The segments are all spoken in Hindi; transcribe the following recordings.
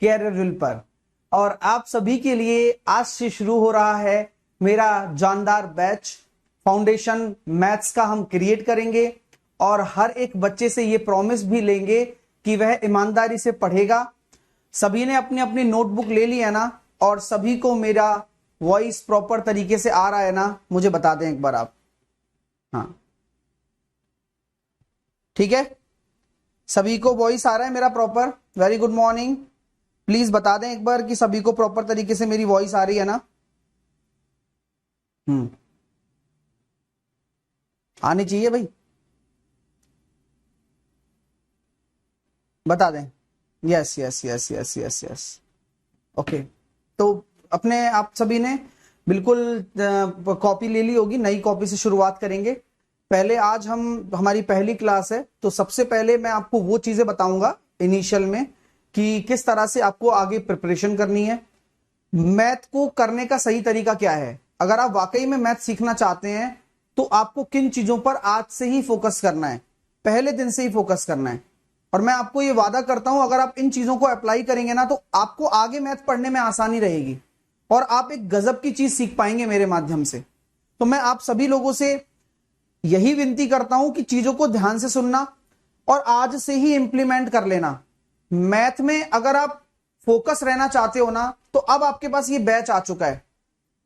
कैरियर व्हील पर। और आप सभी के लिए आज से शुरू हो रहा है मेरा जानदार बैच। फाउंडेशन मैथ्स का हम क्रिएट करेंगे और हर एक बच्चे से ये प्रॉमिस भी लेंगे कि वह ईमानदारी से पढ़ेगा। सभी ने अपनी अपनी नोटबुक ले ली है ना, और सभी को मेरा वॉइस प्रॉपर तरीके से आ रहा है ना, मुझे बता दें एक बार आप। हाँ ठीक है, सभी को वॉइस आ रहा है मेरा proper? Very good morning. Please बता दें एक बार कि सभी को प्रॉपर तरीके से मेरी वॉइस आ रही है ना? आनी चाहिए भाई, बता दें। Yes yes yes yes yes yes okay. तो अपने आप सभी ने बिल्कुल कॉपी ले ली होगी, नई कॉपी से शुरुआत करेंगे। पहले आज हमारी पहली क्लास है, तो सबसे पहले मैं आपको वो चीजें बताऊंगा इनिशियल में कि किस तरह से आपको आगे प्रिपरेशन करनी है। मैथ को करने का सही तरीका क्या है, अगर आप वाकई में मैथ सीखना चाहते हैं तो आपको किन चीजों पर आज से ही फोकस करना है, पहले दिन से ही फोकस करना है। और मैं आपको ये वादा करता हूं, अगर आप इन चीजों को अप्लाई करेंगे ना तो आपको आगे मैथ पढ़ने में आसानी रहेगी और आप एक गजब की चीज सीख पाएंगे मेरे माध्यम से। तो मैं आप सभी लोगों से यही विनती करता हूं कि चीजों को ध्यान से सुनना और आज से ही इंप्लीमेंट कर लेना। मैथ में अगर आप फोकस रहना चाहते हो ना, तो अब आपके पास ये बैच आ चुका है,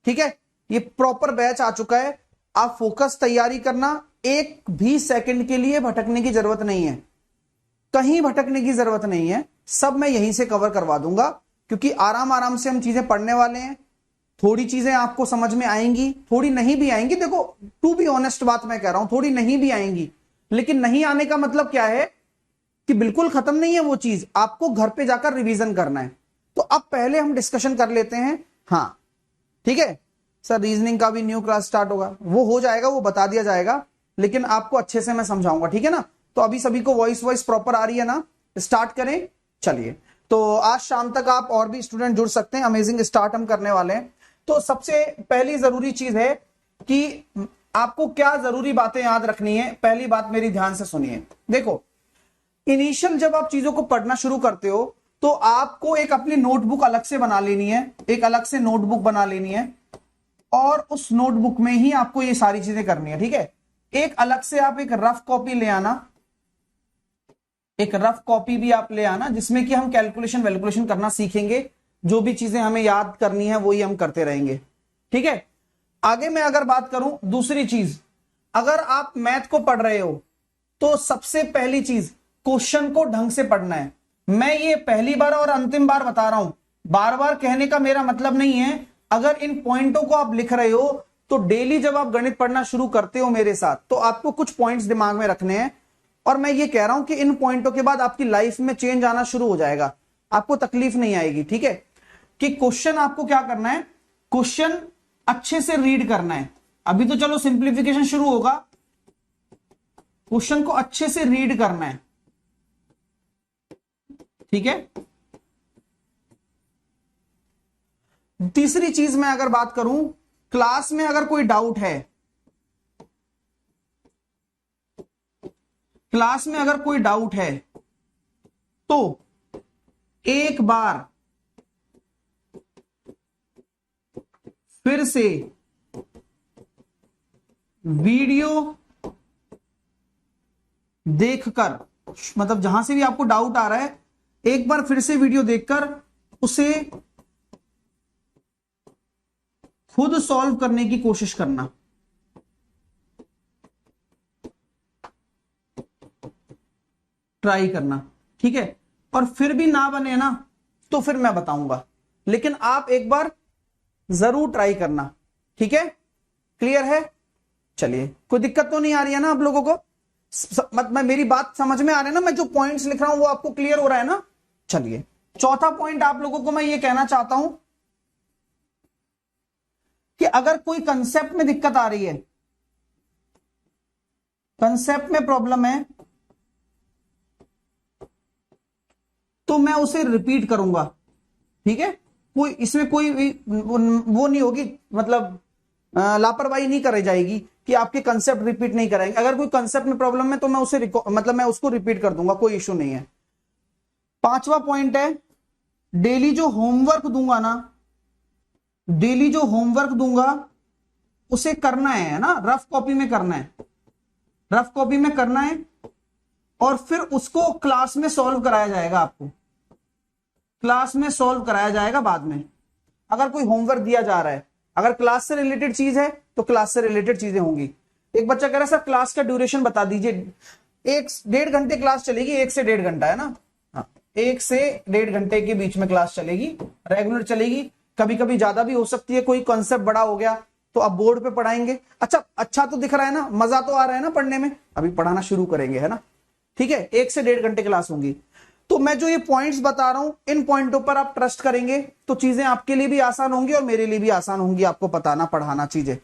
ठीक है, ये प्रॉपर बैच आ चुका है। आप फोकस तैयारी करना, एक भी सेकंड के लिए भटकने की जरूरत नहीं है, कहीं भटकने की जरूरत नहीं है, सब मैं यहीं से कवर करवा दूंगा, क्योंकि आराम आराम से हम चीजें पढ़ने वाले हैं। थोड़ी चीजें आपको समझ में आएंगी, थोड़ी नहीं भी आएंगी। देखो, टू बी ऑनेस्ट बात मैं कह रहा हूं, थोड़ी नहीं भी आएंगी, लेकिन नहीं आने का मतलब क्या है कि बिल्कुल खत्म नहीं है वो चीज, आपको घर पे जाकर रिवीजन करना है। तो अब पहले हम डिस्कशन कर लेते हैं। हाँ ठीक है सर, रीजनिंग का भी न्यू क्लास स्टार्ट होगा, वो हो जाएगा, वो बता दिया जाएगा, लेकिन आपको अच्छे से मैं समझाऊंगा, ठीक है ना? तो अभी सभी को वॉइस प्रॉपर आ रही है ना? स्टार्ट करें, चलिए। तो आज शाम तक आप और भी स्टूडेंट जुड़ सकते हैं, अमेजिंग स्टार्ट हम करने वाले हैं। तो सबसे पहली जरूरी चीज है कि आपको क्या जरूरी बातें याद रखनी है। पहली बात मेरी ध्यान से सुनिए। देखो, इनिशियल जब आप चीजों को पढ़ना शुरू करते हो तो आपको एक अपनी नोटबुक अलग से बना लेनी है, एक अलग से नोटबुक बना लेनी है, और उस नोटबुक में ही आपको ये सारी चीजें करनी है, ठीक है? एक अलग से आप एक रफ कॉपी ले आना, एक रफ कॉपी भी आप ले आना, जिसमें कि हम कैलकुलेशन वैल्कुलेशन करना सीखेंगे। जो भी चीजें हमें याद करनी है वही हम करते रहेंगे, ठीक है? आगे मैं अगर बात करूं, दूसरी चीज, अगर आप मैथ को पढ़ रहे हो तो सबसे पहली चीज, क्वेश्चन को ढंग से पढ़ना है। मैं ये पहली बार और अंतिम बार बता रहा हूं, बार बार कहने का मेरा मतलब नहीं है। अगर इन पॉइंटों को आप लिख रहे हो तो डेली जब आप गणित पढ़ना शुरू करते हो मेरे साथ, तो आपको कुछ पॉइंट्स दिमाग में रखने हैं। और मैं ये कह रहा हूं कि इन पॉइंटों के बाद आपकी लाइफ में चेंज आना शुरू हो जाएगा, आपको तकलीफ नहीं आएगी, ठीक है? कि क्वेश्चन आपको क्या करना है, क्वेश्चन अच्छे से रीड करना है। अभी तो चलो सिंप्लीफिकेशन शुरू होगा, क्वेश्चन को अच्छे से रीड करना है, ठीक है? तीसरी चीज मैं अगर बात करूं, क्लास में अगर कोई डाउट है, क्लास में अगर कोई डाउट है तो एक बार फिर से वीडियो देखकर, मतलब जहां से भी आपको डाउट आ रहा है, एक बार फिर से वीडियो देखकर उसे खुद सॉल्व करने की कोशिश करना। ट्राई करना, ठीक है? और फिर भी ना बने ना तो फिर मैं बताऊंगा, लेकिन आप एक बार जरूर ट्राई करना, ठीक है? क्लियर है? चलिए, कोई दिक्कत तो नहीं आ रही है ना आप लोगों को? मैं मेरी बात समझ में आ रही है ना? मैं जो पॉइंट्स लिख रहा हूं वो आपको क्लियर हो रहा है ना? चलिए, चौथा पॉइंट आप लोगों को मैं ये कहना चाहता हूं कि अगर कोई कंसेप्ट में दिक्कत आ रही है, कंसेप्ट में प्रॉब्लम है, तो मैं उसे रिपीट करूंगा, ठीक है? कोई इसमें कोई वो नहीं होगी, मतलब लापरवाही नहीं कराई जाएगी कि आपके कंसेप्ट रिपीट नहीं कराएंगे। अगर कोई कंसेप्ट में प्रॉब्लम है तो मैं उसे मैं उसको रिपीट कर दूंगा, कोई इश्यू नहीं है। पांचवा पॉइंट है डेली जो होमवर्क दूंगा ना, डेली जो होमवर्क दूंगा उसे करना है ना, रफ कॉपी में करना है, रफ कॉपी में करना है, और फिर उसको क्लास में सॉल्व कराया जाएगा, आपको क्लास में सॉल्व कराया जाएगा बाद में। अगर कोई होमवर्क दिया जा रहा है, अगर क्लास से रिलेटेड चीज है तो क्लास से रिलेटेड चीजें होंगी। एक बच्चा कह रहा है सर क्लास का ड्यूरेशन बता दीजिए। 1-1.5 घंटे क्लास चलेगी, 1 से 1.5 घंटा है ना, हाँ 1 से 1.5 घंटे के बीच में क्लास चलेगी, रेगुलर चलेगी। कभी कभी ज्यादा भी हो सकती है, कोई कॉन्सेप्ट बड़ा हो गया तो आप बोर्ड पे पढ़ाएंगे। अच्छा तो दिख रहा है ना, मजा तो आ रहा है ना पढ़ने में, अभी पढ़ाना शुरू करेंगे है ना, ठीक है। 1 से 1.5 घंटे क्लास होंगी। तो मैं जो ये पॉइंट्स बता रहा हूं, इन पॉइंटों पर आप ट्रस्ट करेंगे तो चीजें आपके लिए भी आसान होंगी और मेरे लिए भी आसान होंगी, आपको बताना पढ़ाना चीजें,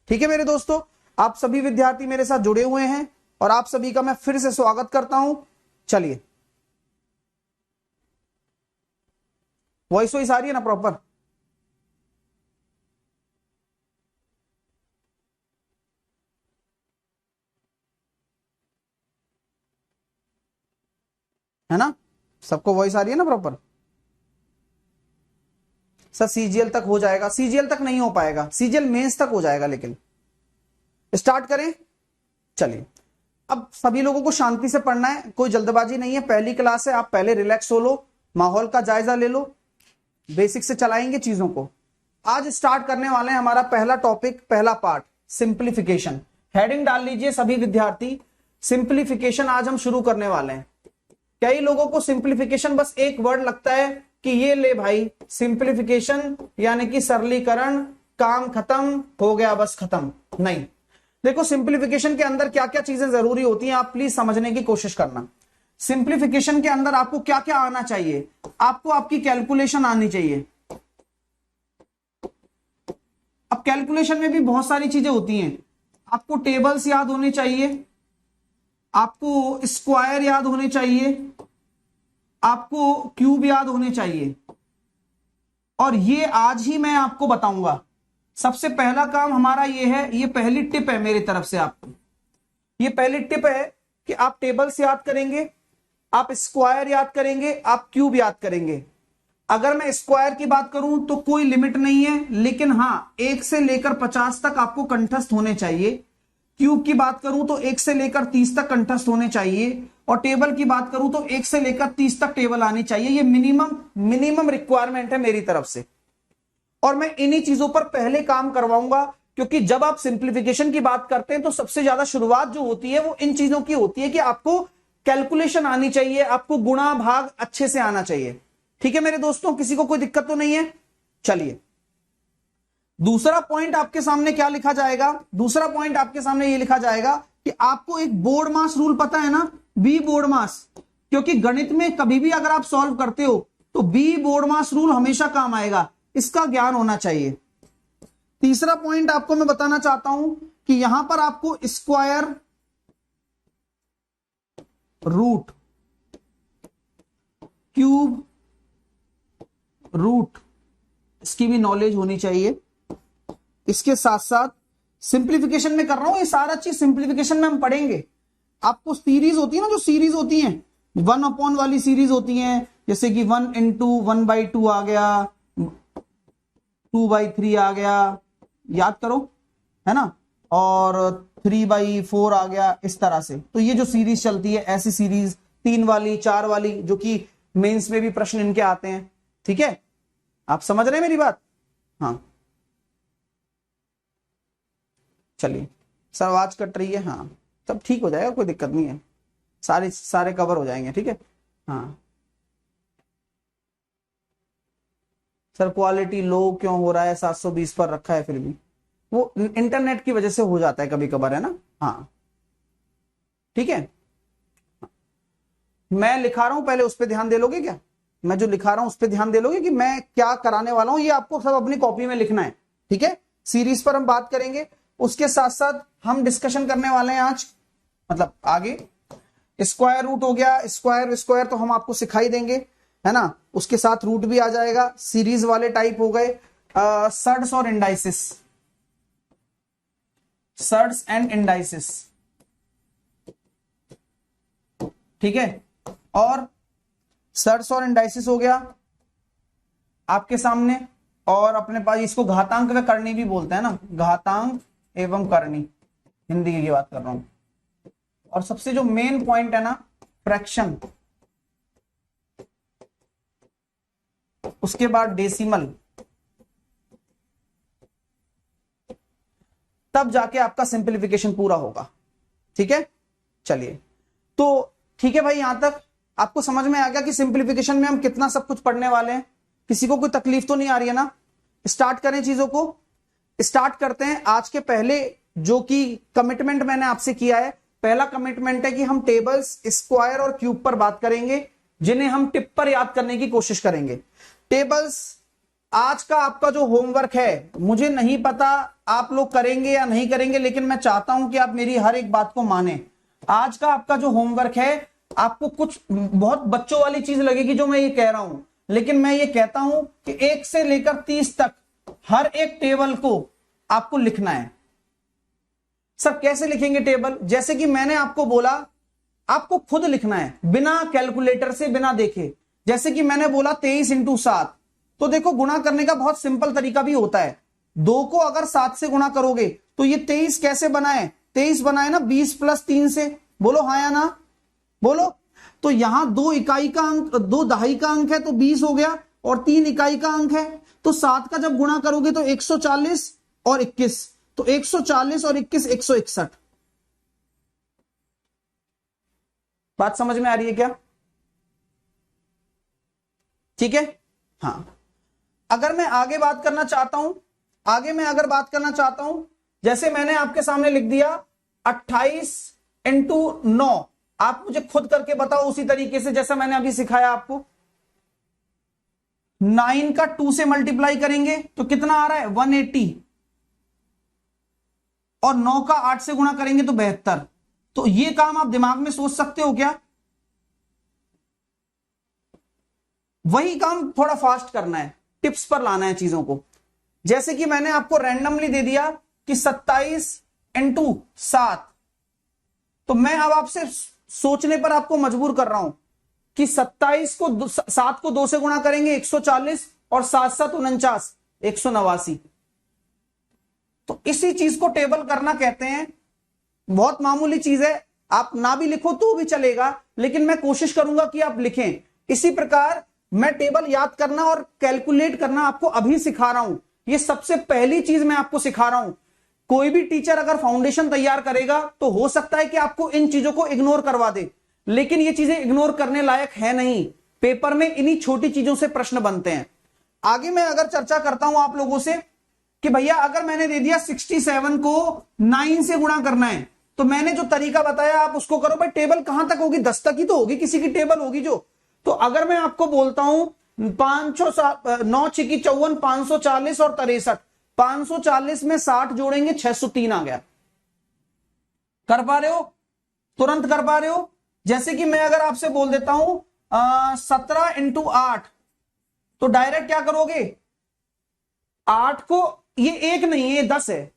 ठीक है मेरे दोस्तों। आप सभी विद्यार्थी मेरे साथ जुड़े हुए हैं और आप सभी का मैं फिर से स्वागत करता हूं। चलिए, वॉइस आ रही है ना प्रॉपर? है ना, सबको वॉइस आ रही है ना प्रॉपर? सर सीजीएल तक हो जाएगा, सीजीएल तक नहीं हो पाएगा, सीजीएल मेंस तक हो जाएगा, लेकिन स्टार्ट करें। चलिए, अब सभी लोगों को शांति से पढ़ना है, कोई जल्दबाजी नहीं है, पहली क्लास है, आप पहले रिलैक्स हो लो, माहौल का जायजा ले लो, बेसिक से चलाएंगे चीजों को। आज स्टार्ट करने वाले हैं हमारा पहला टॉपिक, पहला पार्ट, सिंप्लीफिकेशन। हेडिंग डाल लीजिए सभी विद्यार्थी, सिंप्लीफिकेशन आज हम शुरू करने वाले हैं। कई लोगों को सिंप्लीफिकेशन बस एक वर्ड लगता है कि ये ले भाई सिंप्लीफिकेशन यानी कि सरलीकरण, काम खत्म हो गया, बस खत्म। नहीं, देखो सिंप्लीफिकेशन के अंदर क्या क्या चीजें जरूरी होती हैं, आप प्लीज समझने की कोशिश करना। सिंप्लीफिकेशन के अंदर आपको क्या क्या आना चाहिए? आपको आपकी कैलकुलेशन आनी चाहिए। अब कैलकुलेशन में भी बहुत सारी चीजें होती हैं, आपको टेबल्स याद होने चाहिए, आपको स्क्वायर याद होने चाहिए, आपको क्यूब याद होने चाहिए, और ये आज ही मैं आपको बताऊंगा। सबसे पहला काम हमारा ये है, ये पहली टिप है मेरी तरफ से आपको, ये पहली टिप है कि आप टेबल्स याद करेंगे, आप स्क्वायर याद करेंगे, आप क्यूब याद करेंगे। अगर मैं स्क्वायर की बात करूं तो कोई लिमिट नहीं है, लेकिन हां 1 से लेकर 50 तक आपको कंठस्थ होने चाहिए। क्यूब की बात करूं तो 1 से लेकर 30 तक कंठस्थ होने चाहिए, और टेबल की बात करूं तो 1 से लेकर 30 तक टेबल आनी चाहिए। ये मिनिमम रिक्वायरमेंट है मेरी तरफ से, और मैं इन्हीं चीजों पर पहले काम करवाऊंगा, क्योंकि जब आप सिंप्लीफिकेशन की बात करते हैं तो सबसे ज्यादा शुरुआत जो होती है वो इन चीजों की होती है कि आपको कैलकुलेशन आनी चाहिए, आपको गुणा भाग अच्छे से आना चाहिए। ठीक है मेरे दोस्तों, किसी को कोई दिक्कत तो नहीं है? चलिए, दूसरा पॉइंट आपके सामने क्या लिखा जाएगा? दूसरा पॉइंट आपके सामने ये लिखा जाएगा कि आपको एक बोर्ड मास रूल पता है ना, बी बोर्ड मास, क्योंकि गणित में कभी भी अगर आप सॉल्व करते हो तो बी बोर्ड मास रूल हमेशा काम आएगा, इसका ज्ञान होना चाहिए। तीसरा पॉइंट आपको मैं बताना चाहता हूं कि यहां पर आपको स्क्वायर रूट, क्यूब रूट, इसकी भी नॉलेज होनी चाहिए। इसके साथ साथ सिंप्लीफिकेशन में कर रहा हूं, ये सारा चीज सिंप्लीफिकेशन में हम पढ़ेंगे। आपको सीरीज होती है ना, जो सीरीज होती है 1 अपॉन वाली सीरीज होती है, जैसे कि 1 इंटू 1/2 आ गया, 2/3 आ गया, याद करो है ना, और 3/4 आ गया, इस तरह से। तो ये जो सीरीज चलती है, ऐसी सीरीज 3 वाली, 4 वाली, जो कि मेंस में भी प्रश्न इनके आते हैं। ठीक है, आप समझ रहे हैं मेरी बात? हाँ, चलिए, सर आवाज कट रही है, हाँ सब ठीक हो जाएगा, कोई दिक्कत नहीं है, सारे कवर हो जाएंगे। ठीक है, हाँ सर क्वालिटी लो क्यों हो रहा है, 720 पर रखा है, फिर भी वो इंटरनेट की वजह से हो जाता है कभी कभार, है ना। हाँ ठीक है, मैं लिखा रहा हूं, पहले उस पर ध्यान दे लोगे क्या? मैं जो लिखा रहा हूं उस पर ध्यान दे लोगे कि मैं क्या कराने वाला हूं, ये आपको सब अपनी कॉपी में लिखना है। ठीक है, सीरीज पर हम बात करेंगे, उसके साथ साथ हम डिस्कशन करने वाले हैं आज, मतलब आगे स्क्वायर रूट हो गया, स्क्वायर स्क्वायर तो हम आपको सिखाई देंगे, है ना, उसके साथ रूट भी आ जाएगा। सीरीज वाले टाइप हो गए सर्ड्स और इंडाइसिस, सर्ड्स एंड इंडाइसिस। ठीक है, और सर्ड्स और इंडाइसिस हो गया, आपके सामने, और अपने पास इसको घातांक व करनी भी बोलते हैं ना, घातांक एवं करनी, हिंदी की बात कर रहा हूं। और सबसे जो मेन पॉइंट है ना, फ्रैक्शन, उसके बाद डेसिमल, तब जाके आपका सिंपलीफिकेशन पूरा होगा। ठीक है, चलिए, तो ठीक है भाई, यहां तक आपको समझ में आ गया कि सिंपलीफिकेशन में हम कितना सब कुछ पढ़ने वाले हैं। किसी को कोई तकलीफ तो नहीं आ रही है ना? स्टार्ट करें चीजों को, स्टार्ट करते हैं। आज के पहले जो कि कमिटमेंट मैंने आपसे किया है, पहला कमिटमेंट है कि हम टेबल्स, स्क्वायर और क्यूब पर बात करेंगे, जिन्हें हम टिप पर याद करने की कोशिश करेंगे। टेबल्स आज का आपका जो होमवर्क है, मुझे नहीं पता आप लोग करेंगे या नहीं करेंगे, लेकिन मैं चाहता हूं कि आप मेरी हर एक बात को माने। आज का आपका जो होमवर्क है, आपको कुछ बहुत बच्चों वाली चीज लगेगी जो मैं ये कह रहा हूं, लेकिन मैं ये कहता हूं कि 1 से लेकर 30 तक हर एक टेबल को आपको लिखना है। सर कैसे लिखेंगे टेबल? जैसे कि मैंने आपको बोला, आपको खुद लिखना है, बिना कैलकुलेटर से, बिना देखे। जैसे कि मैंने बोला 23 × 7, तो देखो गुणा करने का बहुत सिंपल तरीका भी होता है। 2 को अगर 7 से गुणा करोगे तो ये 23 कैसे बनाए? 23 बनाए ना 20 + 3 से। बोलो हाँ या ना, बोलो। तो यहां 2 इकाई का अंक, 2 दहाई का अंक है तो 20 हो गया, और 3 इकाई का अंक है, तो 7 का जब गुणा करोगे तो 140 और 21, तो 140 और 21 161। बात समझ में आ रही है क्या? ठीक है, हाँ। अगर मैं आगे बात करना चाहता हूं, आगे मैं अगर बात करना चाहता हूं, जैसे मैंने आपके सामने लिख दिया 28 × 9, आप मुझे खुद करके बताओ उसी तरीके से जैसा मैंने अभी सिखाया आपको। 9 का 2 से मल्टीप्लाई करेंगे तो कितना आ रहा है? 180, और 9 का 8 से गुणा करेंगे तो 72। तो ये काम आप दिमाग में सोच सकते हो क्या? वही काम थोड़ा फास्ट करना है, टिप्स पर लाना है चीजों को। जैसे कि मैंने आपको रैंडमली दे दिया कि 27 × 7, तो मैं अब आपसे सोचने पर आपको मजबूर कर रहा हूं कि 27 को 7 को 2 से गुणा करेंगे 140, और 7 7 49, 189। तो इसी चीज को टेबल करना कहते हैं। बहुत मामूली चीज है, आप ना भी लिखो तो भी चलेगा, लेकिन मैं कोशिश करूंगा कि आप लिखें। इसी प्रकार मैं टेबल याद करना और कैलकुलेट करना आपको अभी सिखा रहा हूं। ये सबसे पहली चीज मैं आपको सिखा रहा हूं। कोई भी टीचर अगर फाउंडेशन तैयार करेगा तो हो सकता है कि आपको इन चीजों को इग्नोर करवा दे, लेकिन ये चीजें इग्नोर करने लायक है नहीं। पेपर में इन्हीं छोटी चीजों से प्रश्न बनते हैं। आगे मैं अगर चर्चा करता हूं आप लोगों से कि भैया अगर मैंने दे दिया 67 को 9 से गुणा करना है, तो मैंने जो तरीका बताया आप उसको करो। भाई टेबल कहां तक होगी? 10 तक ही तो होगी, किसी की टेबल होगी जो। तो अगर मैं आपको बोलता हूं 9 × 54, 540 और 63, 540 में 60 जोड़ेंगे 603 आ गया। कर पा रहे हो? तुरंत कर पा रहे हो? जैसे कि मैं अगर आपसे बोल देता हूं 17 × 8, तो डायरेक्ट क्या करोगे? 8 को, ये 1 नहीं है, ये 10 है,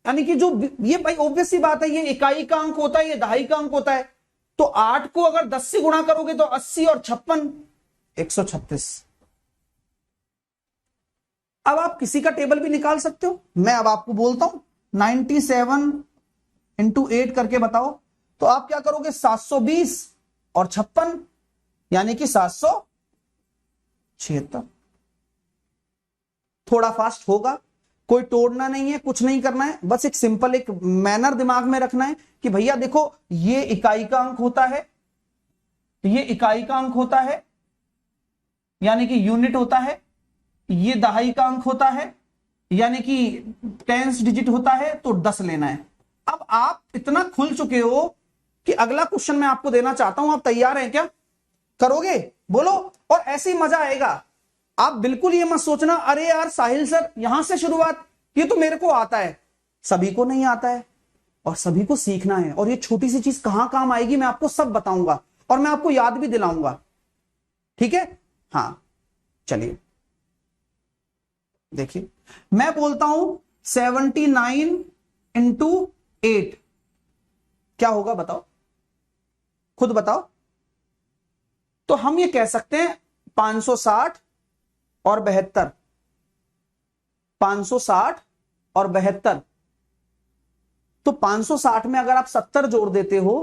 यानी कि जो ये भाई ऑब्वियस सी बात है, ये इकाई का अंक होता है, ये दहाई का अंक होता है। तो 8 को अगर 10 से गुणा करोगे तो 80 और 56, 136। अब आप किसी का टेबल भी निकाल सकते हो। मैं अब आपको बोलता हूं 97 × 8 करके बताओ, तो आप क्या करोगे? 720 और 56, यानी कि 776। थोड़ा फास्ट होगा, कोई तोड़ना नहीं है, कुछ नहीं करना है, बस एक सिंपल एक मैनर दिमाग में रखना है कि भैया देखो ये इकाई का अंक होता है, ये इकाई का अंक होता है, यानी कि यूनिट होता है, ये दहाई का अंक होता है, यानी कि 10th डिजिट होता है, तो 10 लेना है। अब आप इतना खुल चुके हो कि अगला क्वेश्चन मैं आपको देना चाहता हूं। आप तैयार हैं क्या? करोगे? बोलो। और ऐसे ही मजा आएगा। आप बिल्कुल ये मत सोचना अरे यार साहिल सर यहां से शुरुआत, ये तो मेरे को आता है। सभी को नहीं आता है और सभी को सीखना है, और ये छोटी सी चीज कहां काम आएगी मैं आपको सब बताऊंगा, और मैं आपको याद भी दिलाऊंगा। ठीक है, हाँ चलिए देखिए, मैं बोलता हूं 79 × 8 क्या होगा? बताओ, खुद बताओ। तो हम ये कह सकते हैं 560 और 72, 560 और 72, तो 560 में अगर आप 70 जोड़ देते हो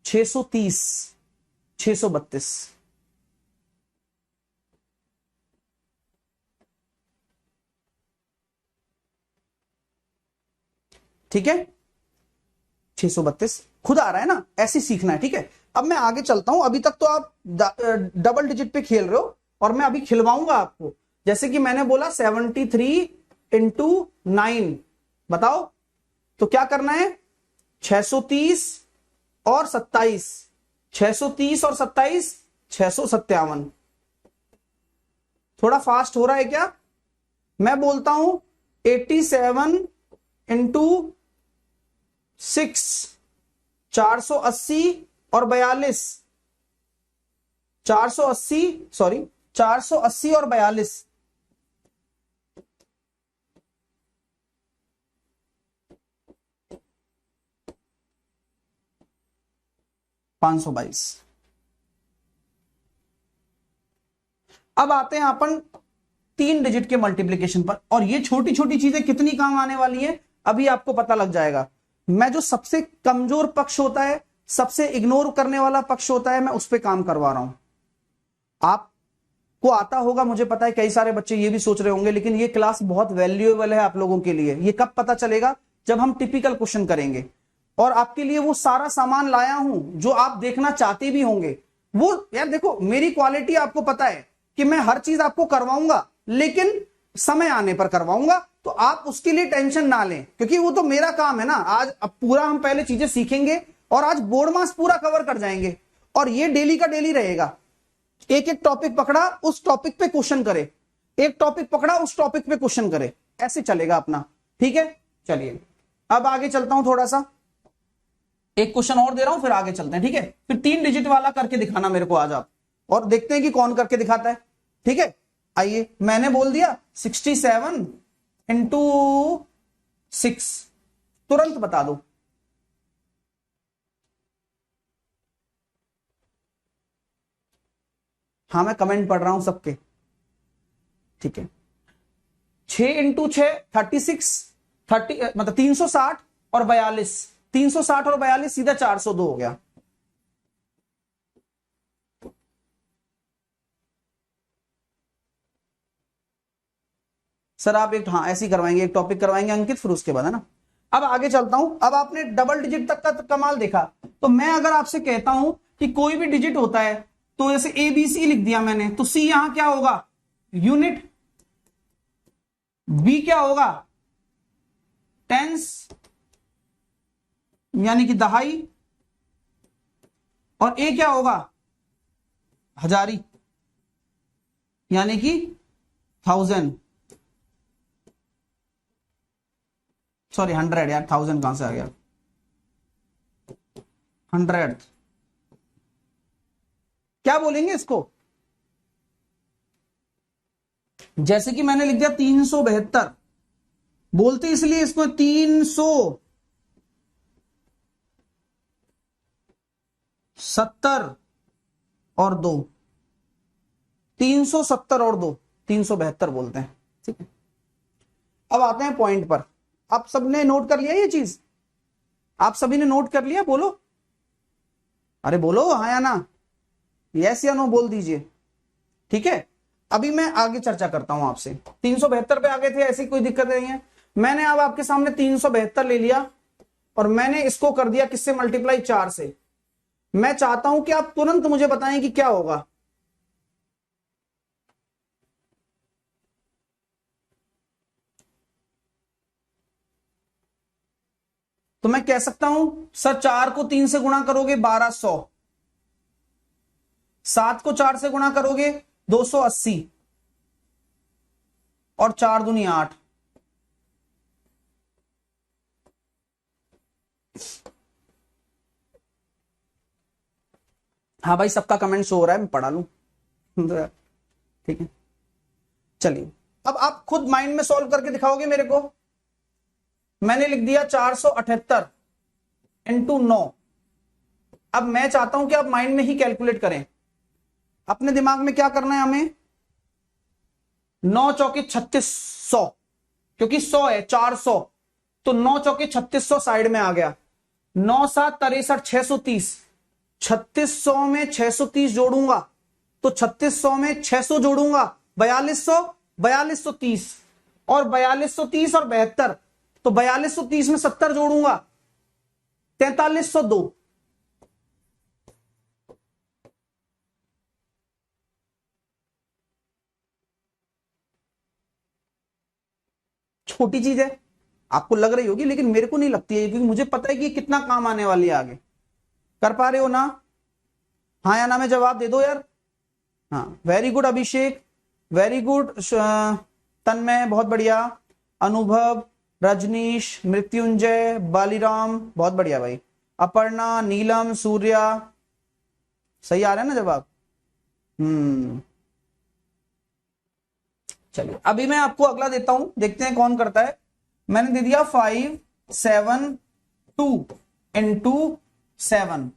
630, 632। ठीक है, 632 खुद आ रहा है ना, ऐसे सीखना है। ठीक है, अब मैं आगे चलता हूं। अभी तक तो आप डबल डिजिट पे खेल रहे हो और मैं अभी खिलवाऊंगा आपको। जैसे कि मैंने बोला 73 इंटू 9, बताओ तो क्या करना है, 630 और 27, 630 और 27, 657। थोड़ा फास्ट हो रहा है क्या? मैं बोलता हूं 87 इंटू 6, 480 और 42, 480, सॉरी 480 और 42, 522। अब आते हैं अपन 3 डिजिट के मल्टीप्लीकेशन पर, और ये छोटी छोटी चीजें कितनी काम आने वाली है अभी आपको पता लग जाएगा। मैं जो सबसे कमजोर पक्ष होता है, सबसे इग्नोर करने वाला पक्ष होता है, मैं उस पर काम करवा रहा हूं। आपको आता होगा, मुझे पता है कई सारे बच्चे ये भी सोच रहे होंगे, लेकिन ये क्लास बहुत वैल्यूएबल है आप लोगों के लिए। ये कब पता चलेगा? जब हम टिपिकल क्वेश्चन करेंगे और आपके लिए वो सारा सामान लाया हूं जो आप देखना चाहते भी होंगे। वो यार देखो, मेरी क्वालिटी आपको पता है कि मैं हर चीज आपको करवाऊंगा, लेकिन समय आने पर करवाऊंगा, तो आप उसके लिए टेंशन ना लें, क्योंकि वो तो मेरा काम है ना। आज अब पूरा हम पहले चीजें सीखेंगे और आज बोर्ड मास पूरा कवर कर जाएंगे, और ये डेली का डेली रहेगा। एक एक टॉपिक पकड़ा, उस टॉपिक पे क्वेश्चन करे, एक टॉपिक पकड़ा, उस टॉपिक पे क्वेश्चन करे, ऐसे चलेगा अपना। ठीक है, चलिए अब आगे चलता हूं। थोड़ा सा एक क्वेश्चन और दे रहा हूं, फिर आगे चलते हैं। ठीक है, फिर 3 डिजिट वाला करके दिखाना मेरे को आज आप, और देखते हैं कि कौन करके दिखाता है। ठीक है, आइए, मैंने बोल दिया 67 इंटू 6, तुरंत बता दो। हाँ, मैं कमेंट पढ़ रहा हूं सबके। ठीक है, 6 इंटू 6 36, 30 मतलब 360 और 42, 360 और 42 सीधा 402 हो गया। सर आप एक, हाँ ऐसे ही करवाएंगे, एक टॉपिक करवाएंगे अंकित, फिर उसके बाद, है ना। अब आगे चलता हूं। अब आपने डबल डिजिट तक का कमाल देखा, तो मैं अगर आपसे कहता हूं कि कोई भी डिजिट होता है, तो जैसे ABC लिख दिया मैंने, तो C यहां क्या होगा, यूनिट, B क्या होगा, टेंस यानी कि दहाई, और A क्या होगा, हजारी यानी कि 1000, सॉरी 100 यार, 1000 कहां से आ गया, 100। क्या बोलेंगे इसको, जैसे कि मैंने लिख दिया 372, बोलते इसलिए इसको 370 और 2, 370 और 2, 372 बोलते हैं। ठीक है, अब आते हैं पॉइंट पर। आप सबने नोट कर लिया ये चीज, आप सभी ने नोट कर लिया? बोलो, अरे बोलो हाँ या ना, यस या नो बोल दीजिए। ठीक है, अभी मैं आगे चर्चा करता हूं आपसे। 372 पे आ गए थे, ऐसी कोई दिक्कत नहीं है। मैंने अब आपके सामने 372 ले लिया और मैंने इसको कर दिया किससे मल्टीप्लाई, 4 से। मैं चाहता हूं कि आप तुरंत मुझे बताएं कि क्या होगा। तो मैं कह सकता हूं सर 4 को 3 से गुणा करोगे 1200, 7 को 4 से गुणा करोगे 280, और 4 दूनी 8। हाँ भाई, सबका कमेंट शो हो रहा है, मैं पढ़ा लूं। ठीक है, चलिए अब आप खुद माइंड में सॉल्व करके दिखाओगे मेरे को। मैंने लिख दिया 478 इंटू 9। अब मैं चाहता हूं कि आप माइंड में ही कैलकुलेट करें। अपने दिमाग में क्या करना है हमें, 9 चौके 3600, क्योंकि 100 है 400, तो 9 चौके 3600 साइड में आ गया। 9 7 63 630, 3600 में 630 जोड़ूंगा तो 3600 में 600 जोड़ूंगा 4200, 4230 और 4230 और 72, तो 4230 में 70 जोड़ूंगा 4302। छोटी चीज है, आपको लग रही होगी, लेकिन मेरे को नहीं लगती है, क्योंकि मुझे पता है कि कितना काम आने वाली है आगे। कर पा रहे हो ना? हाँ या ना में जवाब दे दो यार। हाँ, वेरी गुड अभिषेक, वेरी गुड तन्मय, बहुत बढ़िया। अनुभव, रजनीश, मृत्युंजय, बालीराम, बहुत बढ़िया भाई। अपर्णा, नीलम, सूर्या, सही आ रहा है ना जवाब? चलिए अभी मैं आपको अगला देता हूं, देखते हैं कौन करता है। मैंने दे दिया 5 7 2 इंटू 7।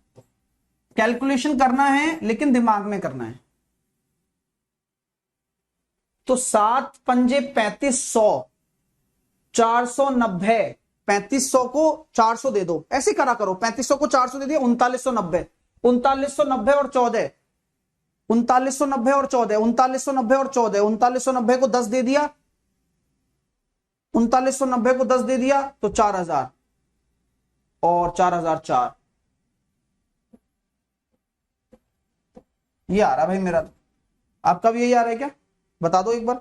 कैलकुलेशन करना है लेकिन दिमाग में करना है। तो 7 पंजे 3500, 490, 3500 को 400 दे दो, ऐसे करा करो। 3500 को 400 दे दिया 3990, 3990 और 14, 3990 और 14, 3990 और 14, 3990 को 10 दे दिया, 3990 को 10 दे दिया तो 4000 और 4004। ये आ रहा भाई मेरा, आपका भी यही आ रहा है क्या? बता दो एक बार।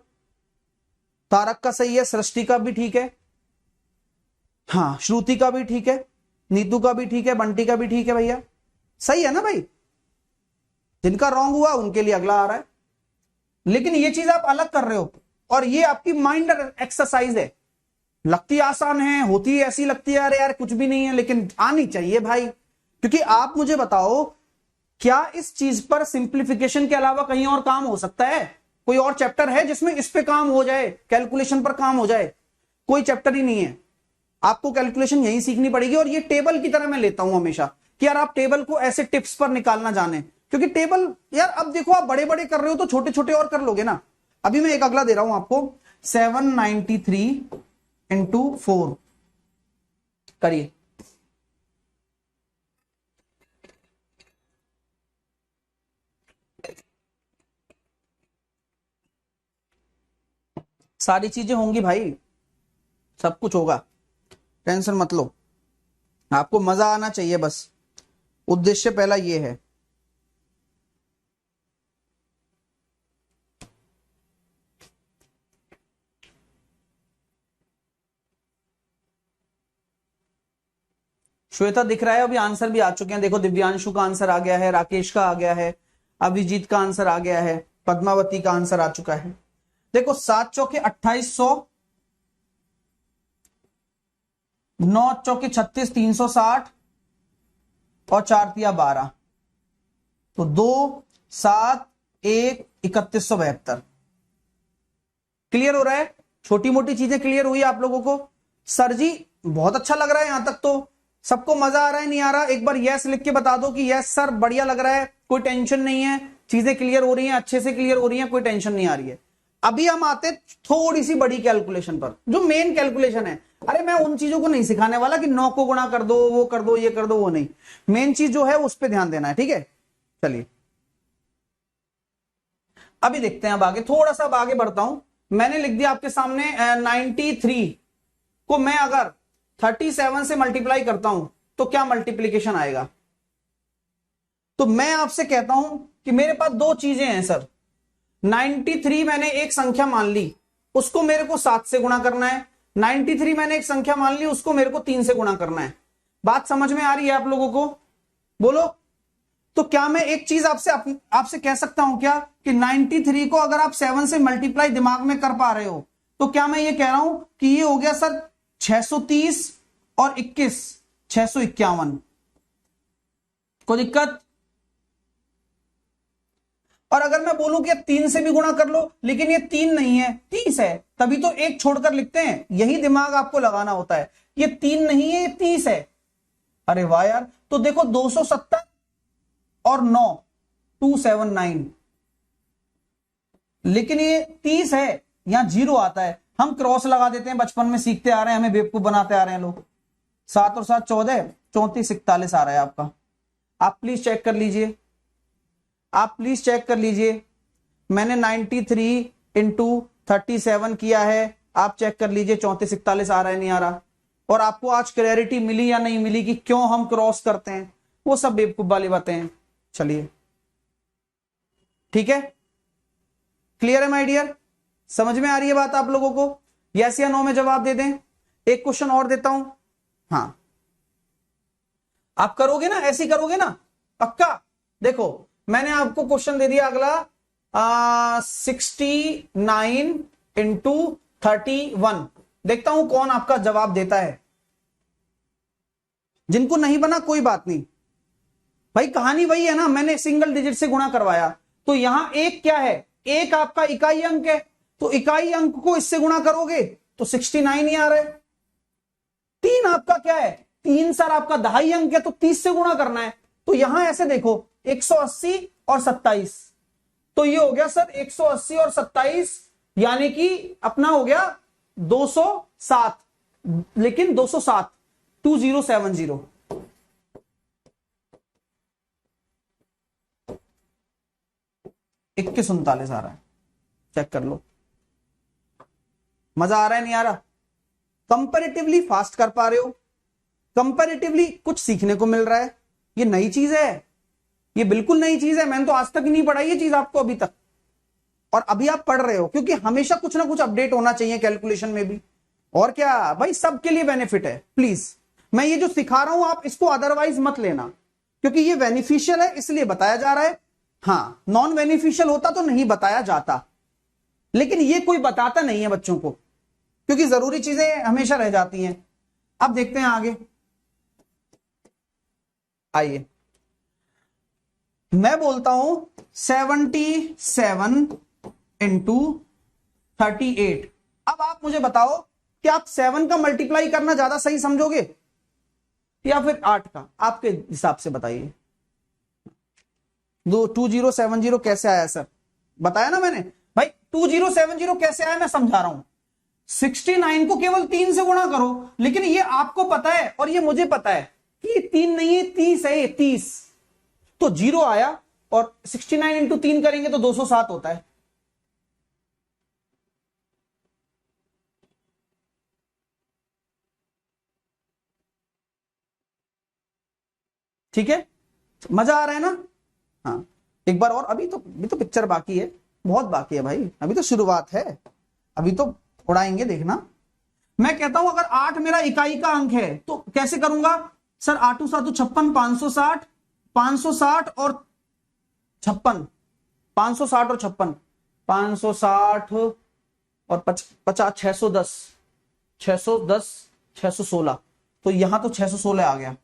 तारक का सही है, सृष्टि का भी ठीक है, हाँ श्रुति का भी ठीक है, नीतू का भी ठीक है, बंटी का भी ठीक है भैया, सही है ना भाई? जिनका रॉन्ग हुआ उनके लिए अगला आ रहा है। लेकिन ये चीज आप अलग कर रहे हो और ये आपकी माइंड एक्सरसाइज है। लगती आसान है, होती ऐसी लगती है, अरे यार कुछ भी नहीं है, लेकिन आनी चाहिए भाई। क्योंकि आप मुझे बताओ, क्या इस चीज पर सिंप्लीफिकेशन के अलावा कहीं और काम हो सकता है? कोई और चैप्टर है जिसमें इस पे काम हो जाए, कैलकुलेशन पर काम हो जाए? कोई चैप्टर ही नहीं है। आपको कैलकुलेशन यही सीखनी पड़ेगी। और ये टेबल की तरह मैं लेता हूं हमेशा कि यार आप टेबल को ऐसे टिप्स पर निकालना जाने, क्योंकि टेबल यार अब देखो आप बड़े बड़े कर रहे हो तो छोटे छोटे और कर लोगे ना। अभी मैं एक अगला दे रहा हूं आपको, 793 इंटू 4 करिए। सारी चीजें होंगी भाई, सब कुछ होगा, टेंशन मत लो। आपको मजा आना चाहिए, बस उद्देश्य पहला ये है। श्वेता दिख रहा है, अभी आंसर भी आ चुके हैं। देखो दिव्यांशु का आंसर आ गया है, राकेश का आ गया है, अभिजीत का आंसर आ गया है, पद्मावती का आंसर आ चुका है। देखो 7 चौके 2800, 9 चौके 36 360 और 4 तिया 12, तो 2 7 1 3172। क्लियर हो रहा है? छोटी मोटी चीजें क्लियर हुई आप लोगों को? सर जी बहुत अच्छा लग रहा है, यहां तक तो सबको मजा आ रहा है, नहीं आ रहा? एक बार यस लिख के बता दो कि यस सर बढ़िया लग रहा है, कोई टेंशन नहीं है, चीजें क्लियर हो रही हैं, अच्छे से क्लियर हो रही हैं, कोई टेंशन नहीं आ रही है। अभी हम आते थोड़ी सी बड़ी कैलकुलेशन पर, जो मेन कैलकुलेशन है। अरे मैं उन चीजों को नहीं सिखाने वाला कि 9 को गुणा कर दो, वो कर दो, ये कर दो, वो नहीं। मेन चीज जो है उस पर ध्यान देना है, ठीक है? चलिए अभी देखते हैं, अब आगे थोड़ा सा, अब आगे बढ़ता हूं। मैंने लिख दिया आपके सामने 93 को मैं अगर 37 से मल्टीप्लाई करता हूं तो क्या मल्टीप्लीकेशन आएगा? तो मैं आपसे कहता हूं कि मेरे पास दो चीजें हैं सर। 93 मैंने एक संख्या मान ली, उसको मेरे को 7 से गुणा करना है। 93 मैंने एक संख्या मान ली, उसको मेरे को 3 से गुणा करना है। बात समझ में आ रही है आप लोगों को? बोलो। तो क्या मैं एक चीज आपसे कह सकता हूं क्या कि 93 को अगर आप 7 से मल्टीप्लाई दिमाग में कर पा रहे हो, तो क्या मैं ये कह रहा हूं कि ये हो गया सर 630 और 21 651? कोई दिक्कत? और अगर मैं बोलूं कि 3 से भी गुणा कर लो, लेकिन ये 3 नहीं है 30 है, तभी तो एक छोड़कर लिखते हैं। यही दिमाग आपको लगाना होता है। ये 3 नहीं है, ये 30 है। अरे वाह यार, तो देखो 270 और 9 279, लेकिन ये 30 है यहां 0 आता है, हम क्रॉस लगा देते हैं, बचपन में सीखते आ रहे हैं, हमें बेवकूफ बनाते आ रहे हैं लोग। 7 और 7 14, 34 41 आ रहा है आपका। आप प्लीज चेक कर लीजिए, आप प्लीज चेक कर लीजिए। मैंने 93 इंटू 37 किया है, आप चेक कर लीजिए 34 41 आ रहा है नहीं आ रहा। और आपको आज क्लैरिटी मिली या नहीं मिली कि क्यों हम क्रॉस करते हैं, वो सब बेवकूफ वाली बातें हैं। चलिए ठीक है, क्लियर है माय डियर, समझ में आ रही है बात आप लोगों को? यस या नो में जवाब दे दें। एक क्वेश्चन और देता हूं, हाँ आप करोगे ना, ऐसे ही करोगे ना पक्का? देखो मैंने आपको क्वेश्चन दे दिया अगला 69 इंटू 31, देखता हूं कौन आपका जवाब देता है। जिनको नहीं बना कोई बात नहीं भाई, कहानी वही है ना, मैंने सिंगल डिजिट से गुणा करवाया। तो यहां एक क्या है, एक आपका इकाई अंक है, तो इकाई अंक को इससे गुणा करोगे तो 69 ही आ रहा है। 3 आपका क्या है, 3 सर आपका दहाई अंक है, तो 30 से गुणा करना है। तो यहां ऐसे देखो 180 और 27, तो ये हो गया सर 180 और 27, यानी कि अपना हो गया 207, लेकिन 207 2070 2139 आ रहा है, चेक कर लो। मजा आ रहा है नहीं आ रहा? कंपैरेटिवली फास्ट कर पा रहे हो, कंपैरेटिवली कुछ सीखने को मिल रहा है। ये नई चीज है, ये बिल्कुल नई चीज है, मैंने तो आज तक ही नहीं पढ़ाई ये चीज आपको अभी तक, और अभी आप पढ़ रहे हो, क्योंकि हमेशा कुछ ना कुछ अपडेट होना चाहिए कैलकुलेशन में भी। और क्या भाई, सबके लिए बेनिफिट है। प्लीज मैं ये जो सिखा रहा हूं आप इसको अदरवाइज मत लेना, क्योंकि ये बेनिफिशियल है इसलिए बताया जा रहा है। हाँ नॉन बेनिफिशियल होता तो नहीं बताया जाता, लेकिन ये कोई बताता नहीं है बच्चों को, क्योंकि जरूरी चीजें हमेशा रह जाती हैं। अब देखते हैं आगे, आइए मैं बोलता हूं 77 इंटू 38। अब आप मुझे बताओ कि आप 7 का मल्टीप्लाई करना ज्यादा सही समझोगे या फिर 8 का, आपके हिसाब से बताइए। 2070 कैसे आया सर? बताया ना मैंने भाई, 2070 कैसे आया मैं समझा रहा हूं। 69 को केवल 3 से गुणा करो, लेकिन ये आपको पता है और ये मुझे पता है कि ये 3 नहीं है 30 है, ये 30, तो 0 आया, और 69 इंटू 3 करेंगे तो 207 होता है। ठीक है, मजा आ रहा है ना? हाँ एक बार और, अभी तो पिक्चर बाकी है, बहुत बाकी है भाई, अभी तो शुरुआत है, अभी तो उड़ाएंगे देखना। मैं कहता हूं अगर 8 मेरा इकाई का अंक है तो कैसे करूंगा सर? 8 7 56, 560, 560 और 56, 560 और 56, 560 और 50, 610, 610, 616, तो यहां तो 616 आ गया।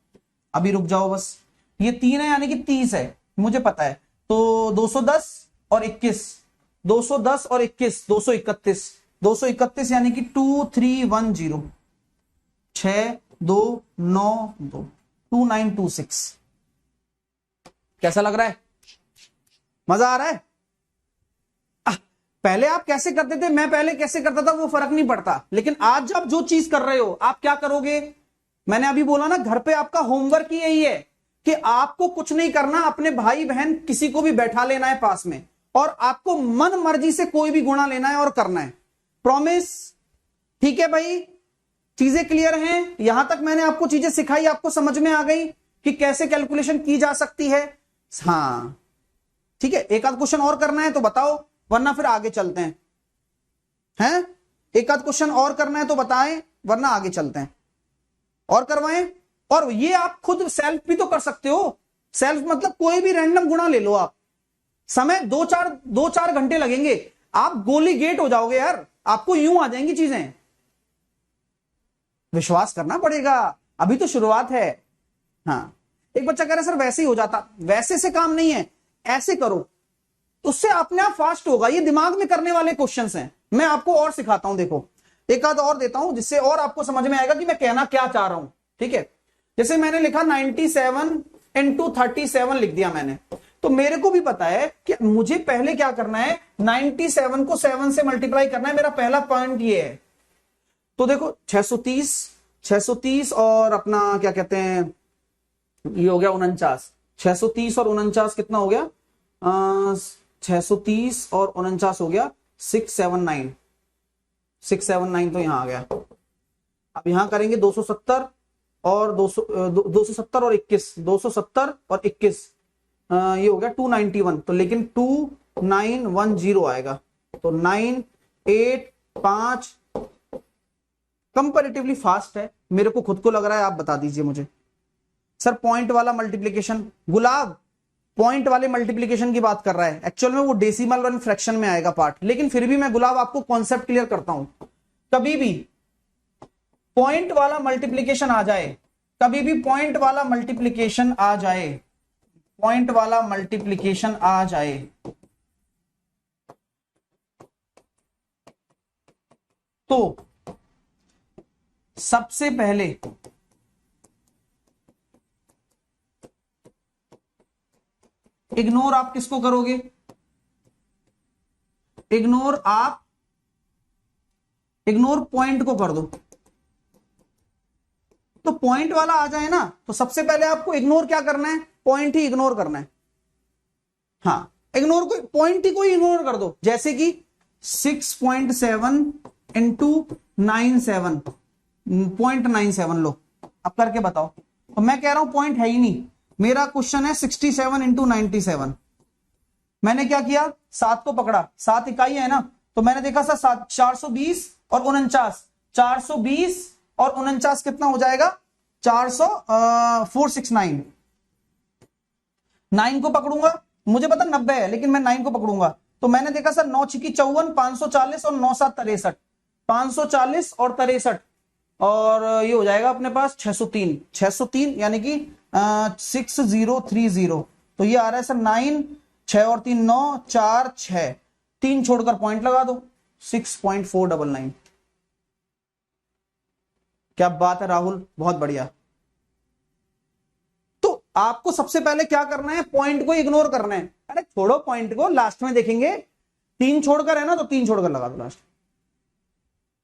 अभी रुक जाओ बस, ये 3 है यानी कि 30 है, मुझे पता है, तो 210 और 21, 210 और 21, 231, 231 यानी कि 2310, 6292, 2926। कैसा लग रहा है? मजा आ रहा है? पहले आप कैसे करते थे, मैं पहले कैसे करता था, वो फर्क नहीं पड़ता, लेकिन आज जब जो चीज कर रहे हो आप क्या करोगे, मैंने अभी बोला ना, घर पे आपका होमवर्क ही यही है कि आपको कुछ नहीं करना, अपने भाई बहन किसी को भी बैठा लेना है पास में, और आपको मन मर्जी से कोई भी गुणा लेना है और करना है। प्रॉमिस? ठीक है भाई, चीजें क्लियर हैं? यहां तक मैंने आपको चीजें सिखाई, आपको समझ में आ गई कि कैसे कैलकुलेशन की जा सकती है? हाँ ठीक है, एक आध क्वेश्चन और करना है तो बताओ, वरना फिर आगे चलते हैं। एक आध क्वेश्चन और करना है तो बताएं, वरना आगे चलते हैं और करवाएं। और ये आप खुद सेल्फ भी तो कर सकते हो, सेल्फ मतलब कोई भी रैंडम गुणा ले लो आप, समय 2-4 घंटे लगेंगे, आप गोली गेट हो जाओगे यार, आपको यूं आ जाएंगी चीजें। विश्वास करना पड़ेगा, अभी तो शुरुआत है। हाँ एक बच्चा कह रहा है सर वैसे ही हो जाता, वैसे से काम नहीं है, ऐसे करो, उससे अपने आप फास्ट होगा। ये दिमाग में करने वाले क्वेश्चंस हैं, मैं आपको और सिखाता हूं। देखो एक आध और देता हूं जिससे और आपको समझ में आएगा कि मैं कहना क्या चाह रहा हूं। ठीक है, जैसे मैंने लिखा 97 इंटू 37 लिख दिया मैंने, तो मेरे को भी पता है कि मुझे पहले क्या करना है, 97 को 7 से मल्टीप्लाई करना है, मेरा पहला पॉइंट ये है। तो देखो 630 और अपना क्या कहते हैं, ये हो गया 49, 630 और 49 कितना हो गया, 630 और 49 हो गया 679, 679 तो यहां आ गया। अब यहां करेंगे 270 और 270 और 21, 270 और 21, ये हो गया 291, तो लेकिन 2910 आएगा। तो 985 कंपैरेटिवली फास्ट है, मेरे को खुद को लग रहा है, आप बता दीजिए मुझे। सर पॉइंट वाला मल्टीप्लीकेशन, गुलाब पॉइंट वाले मल्टीप्लीकेशन की बात कर रहा है, एक्चुअल में वो डेसिमल और फ्रैक्शन में आएगा पार्ट, लेकिन फिर भी मैं गुलाब आपको कॉन्सेप्ट क्लियर करता हूं। कभी भी पॉइंट वाला मल्टीप्लीकेशन आ जाए, कभी भी पॉइंट वाला मल्टीप्लीकेशन आ जाए, पॉइंट वाला मल्टीप्लीकेशन आ जाए, तो सबसे पहले इग्नोर आप किसको करोगे, इग्नोर पॉइंट को कर दो। तो पॉइंट वाला आ जाए ना, तो सबसे पहले आपको इग्नोर क्या करना है, पॉइंट ही इग्नोर करना है। हाँ, इग्नोर को, पॉइंट ही को इग्नोर कर दो, जैसे कि 6.7 इंटू 97, 0.97 लो, अब करके बताओ। तो मैं कह रहा हूं पॉइंट है ही नहीं, मेरा क्वेश्चन है 67 इंटू 97। मैंने क्या किया, 7 को पकड़ा, 7 इकाई है ना, तो मैंने देखा सर 420 और 49, 420 और 49 कितना हो जाएगा, 469। 9 को पकड़ूंगा, मुझे पता 90 है, लेकिन मैं 9 को पकड़ूंगा, तो मैंने देखा सर 9 छिकी 54, 540 और 9 7 63, 540 और 63, और ये हो जाएगा अपने पास 603, 603 यानी कि 6030। तो ये आ रहा है सर 9, 6 और 3 9, 4 6, 3 छोड़कर पॉइंट लगा दो, 6.499। क्या बात है राहुल, बहुत बढ़िया। तो आपको सबसे पहले क्या करना है, पॉइंट को इग्नोर करना है। अरे छोड़ो पॉइंट को, लास्ट में देखेंगे, 3 छोड़कर है ना, तो 3 छोड़कर लगा दो लास्ट।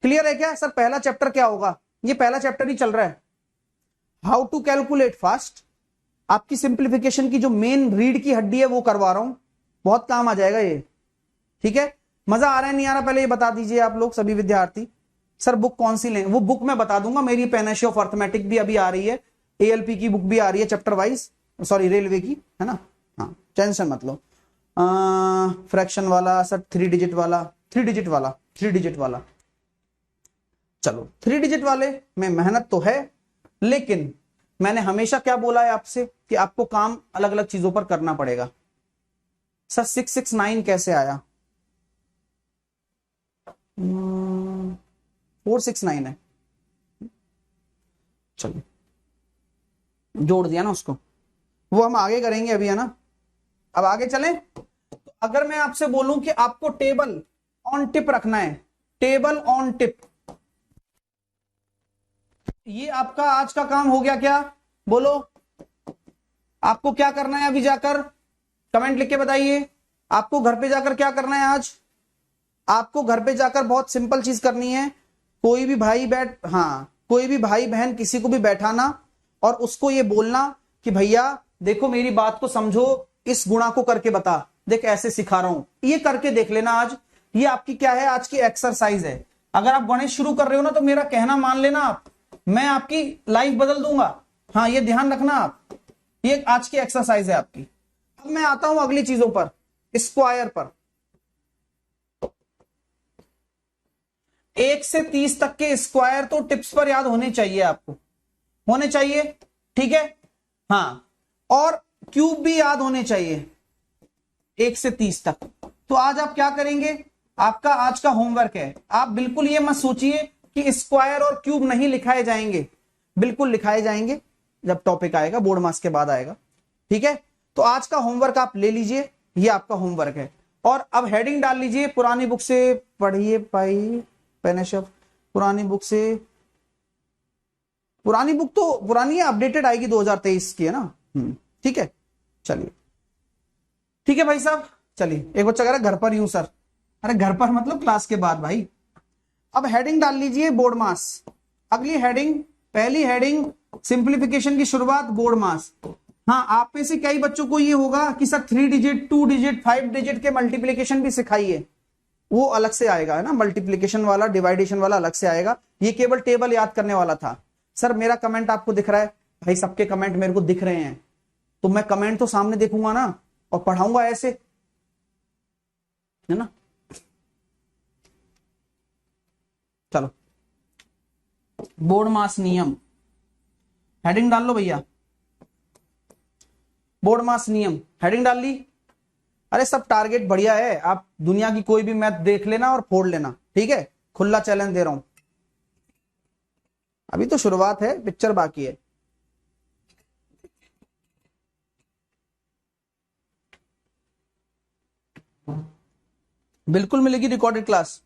क्लियर है क्या सर, पहला चैप्टर क्या होगा, ये पहला चैप्टर ही चल रहा है, हाउ टू कैलकुलेट फास्ट। आपकी सिंप्लीफिकेशन की जो मेन रीड की हड्डी है वो करवा रहा हूं, बहुत काम आ जाएगा ये, ठीक है। मजा आ रहा है नहीं आ रहा, पहले ये बता दीजिए आप लोग सभी विद्यार्थी। सर बुक कौन सी लें, वो बुक मैं बता दूंगा, मेरी पेनेशियो ऑफ अर्थमेटिक भी अभी आ रही है, एएलपी की बुक भी आ रही है चैप्टर वाइज, सॉरी रेलवे की, है ना। हाँ टेंशन मत लो। फ्रैक्शन वाला सर, 3 डिजिट वाला, 3 डिजिट वाला, 3 डिजिट वाला, चलो 3 डिजिट वाले में मेहनत तो है, लेकिन मैंने हमेशा क्या बोला है आपसे कि आपको काम अलग अलग चीजों पर करना पड़ेगा। सर 669 कैसे आया, 469 है, चलो जोड़ दिया ना उसको, वो हम आगे करेंगे अभी, है ना। अब आगे चलें, तो अगर मैं आपसे बोलूं कि आपको टेबल ऑन टिप रखना है, टेबल ऑन टिप, ये आपका आज का काम हो गया क्या, बोलो। आपको क्या करना है अभी जाकर, कमेंट लिख के बताइए, आपको घर पे जाकर क्या करना है आज। आपको घर पे जाकर बहुत सिंपल चीज करनी है, कोई भी भाई कोई भी भाई बहन किसी को भी बैठाना और उसको ये बोलना कि भैया देखो मेरी बात को समझो, इस गुणा को करके बता, देख ऐसे सिखा रहा हूं, ये करके देख लेना आज। ये आपकी क्या है, आज की एक्सरसाइज है। अगर आप गणित शुरू कर रहे हो ना, तो मेरा कहना मान लेना आप, मैं आपकी लाइफ बदल दूंगा। हाँ ये ध्यान रखना आप, ये आज की एक्सरसाइज है आपकी। अब मैं आता हूं अगली चीजों पर, स्क्वायर पर। 1 से 30 तक के स्क्वायर तो टिप्स पर याद होने चाहिए, आपको होने चाहिए, ठीक है। हाँ, और क्यूब भी याद होने चाहिए 1 से 30 तक। तो आज आप क्या करेंगे, आपका आज का होमवर्क है, आप बिल्कुल ये मत सोचिए कि स्क्वायर और क्यूब नहीं लिखाए जाएंगे, बिल्कुल लिखाए जाएंगे जब टॉपिक आएगा, बोर्ड मार्क्स के बाद आएगा, ठीक है। तो आज का होमवर्क आप ले लीजिए, ये आपका होमवर्क है। और अब हेडिंग डाल लीजिए, पुरानी बुक से पढ़िए भाई, पेनेशफ पुरानी बुक से, पुरानी बुक तो पुरानी है, अपडेटेड आएगी 2023 की, है ना। ठीक है, चलिए ठीक है भाई साहब, चलिए। एक बच्चा कह रहा है घर पर ही हूं सर। अरे घर पर मतलब क्लास के बाद भाई। अब हेडिंग डाल लीजिए बोर्ड मास। अगली हेडिंग, पहली हेडिंग सिंप्लीफिकेशन की शुरुआत बोर्ड मास। हाँ, आप में से कई बच्चों को ये होगा कि सर 3 डिजिट 2 डिजिट 5 डिजिट के मल्टीप्लीकेशन भी सिखाइए। वो अलग से आएगा, है ना, मल्टीप्लीकेशन वाला डिवाइडेशन वाला अलग से आएगा। ये केवल टेबल याद करने वाला था। सर मेरा कमेंट आपको दिख रहा है? भाई सबके कमेंट मेरे को दिख रहे हैं, तो मैं कमेंट तो सामने देखूंगा ना और पढ़ाऊंगा ऐसे, है ना। चलो, बोर्ड मास नियम, हेडिंग डाल लो भैया। बोर्ड मास नियम हेडिंग डाल ली। अरे सब टारगेट बढ़िया है, आप दुनिया की कोई भी मैथ देख लेना और फोड़ लेना, ठीक है। खुला चैलेंज दे रहा हूं, अभी तो शुरुआत है, पिक्चर बाकी है। बिल्कुल मिलेगी रिकॉर्डेड क्लास।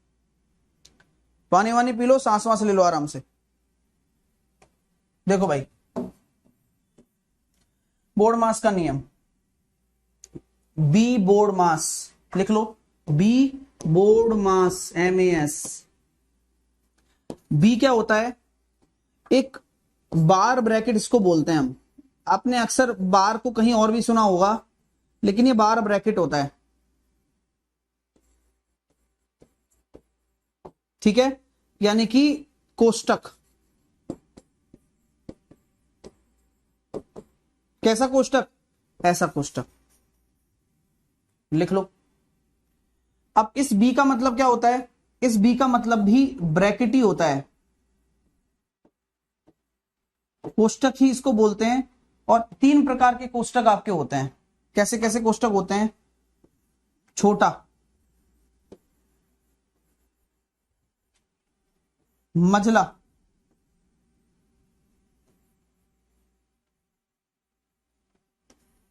पानी वानी पी लो, सांस वांस ले लो आराम से। देखो भाई, बोर्ड मास का नियम, बी बोर्ड मास लिख लो। बी बोर्ड मास, MAS। बी क्या होता है? एक बार ब्रैकेट इसको बोलते हैं हम। आपने अक्सर बार को कहीं और भी सुना होगा, लेकिन ये बार ब्रैकेट होता है, ठीक है। यानी कि कोष्टक। कैसा कोष्टक? ऐसा कोष्टक लिख लो। अब इस बी का मतलब क्या होता है? इस बी का मतलब भी ब्रैकेट ही होता है, कोष्टक ही इसको बोलते हैं। और 3 प्रकार के कोष्टक आपके होते हैं। कैसे कैसे कोष्टक होते हैं? छोटा, मझला,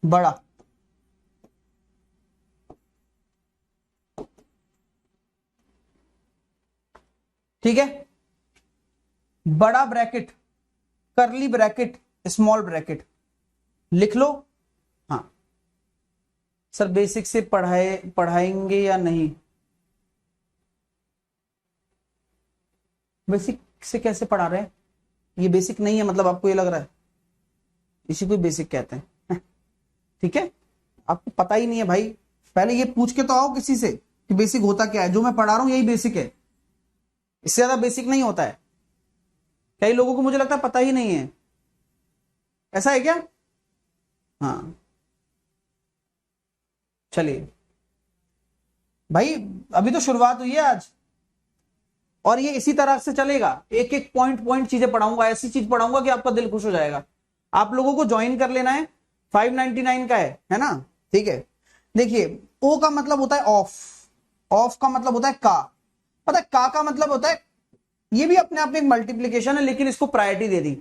बड़ा। ठीक है, बड़ा ब्रैकेट, करली ब्रैकेट, स्मॉल ब्रैकेट लिख लो। हाँ सर, बेसिक से पढ़ाएंगे या नहीं? बेसिक से कैसे पढ़ा रहे हैं? ये बेसिक नहीं है मतलब आपको ये लग रहा है? इसी को बेसिक कहते हैं। ठीक है, आपको पता ही नहीं है भाई। पहले ये पूछ के तो आओ किसी से कि बेसिक होता क्या है। जो मैं पढ़ा रहा हूं यही बेसिक है, इससे ज्यादा बेसिक नहीं होता है। कई लोगों को मुझे लगता है पता ही नहीं है। ऐसा है क्या? हाँ, चलिए भाई, अभी तो शुरुआत हुई है आज, और ये इसी तरह से चलेगा। एक एक पॉइंट पॉइंट चीजें पढ़ाऊंगा, ऐसी चीज पढ़ाऊंगा कि आपका दिल खुश हो जाएगा। आप लोगों को ज्वाइन कर लेना है, 599 का है ना। ठीक है, देखिए, ओ का मतलब होता है ऑफ, ऑफ का मतलब होता है का। पता है का मतलब होता है, ये भी अपने आप में एक मल्टीप्लीकेशन है, लेकिन इसको प्रायोरिटी दे दी।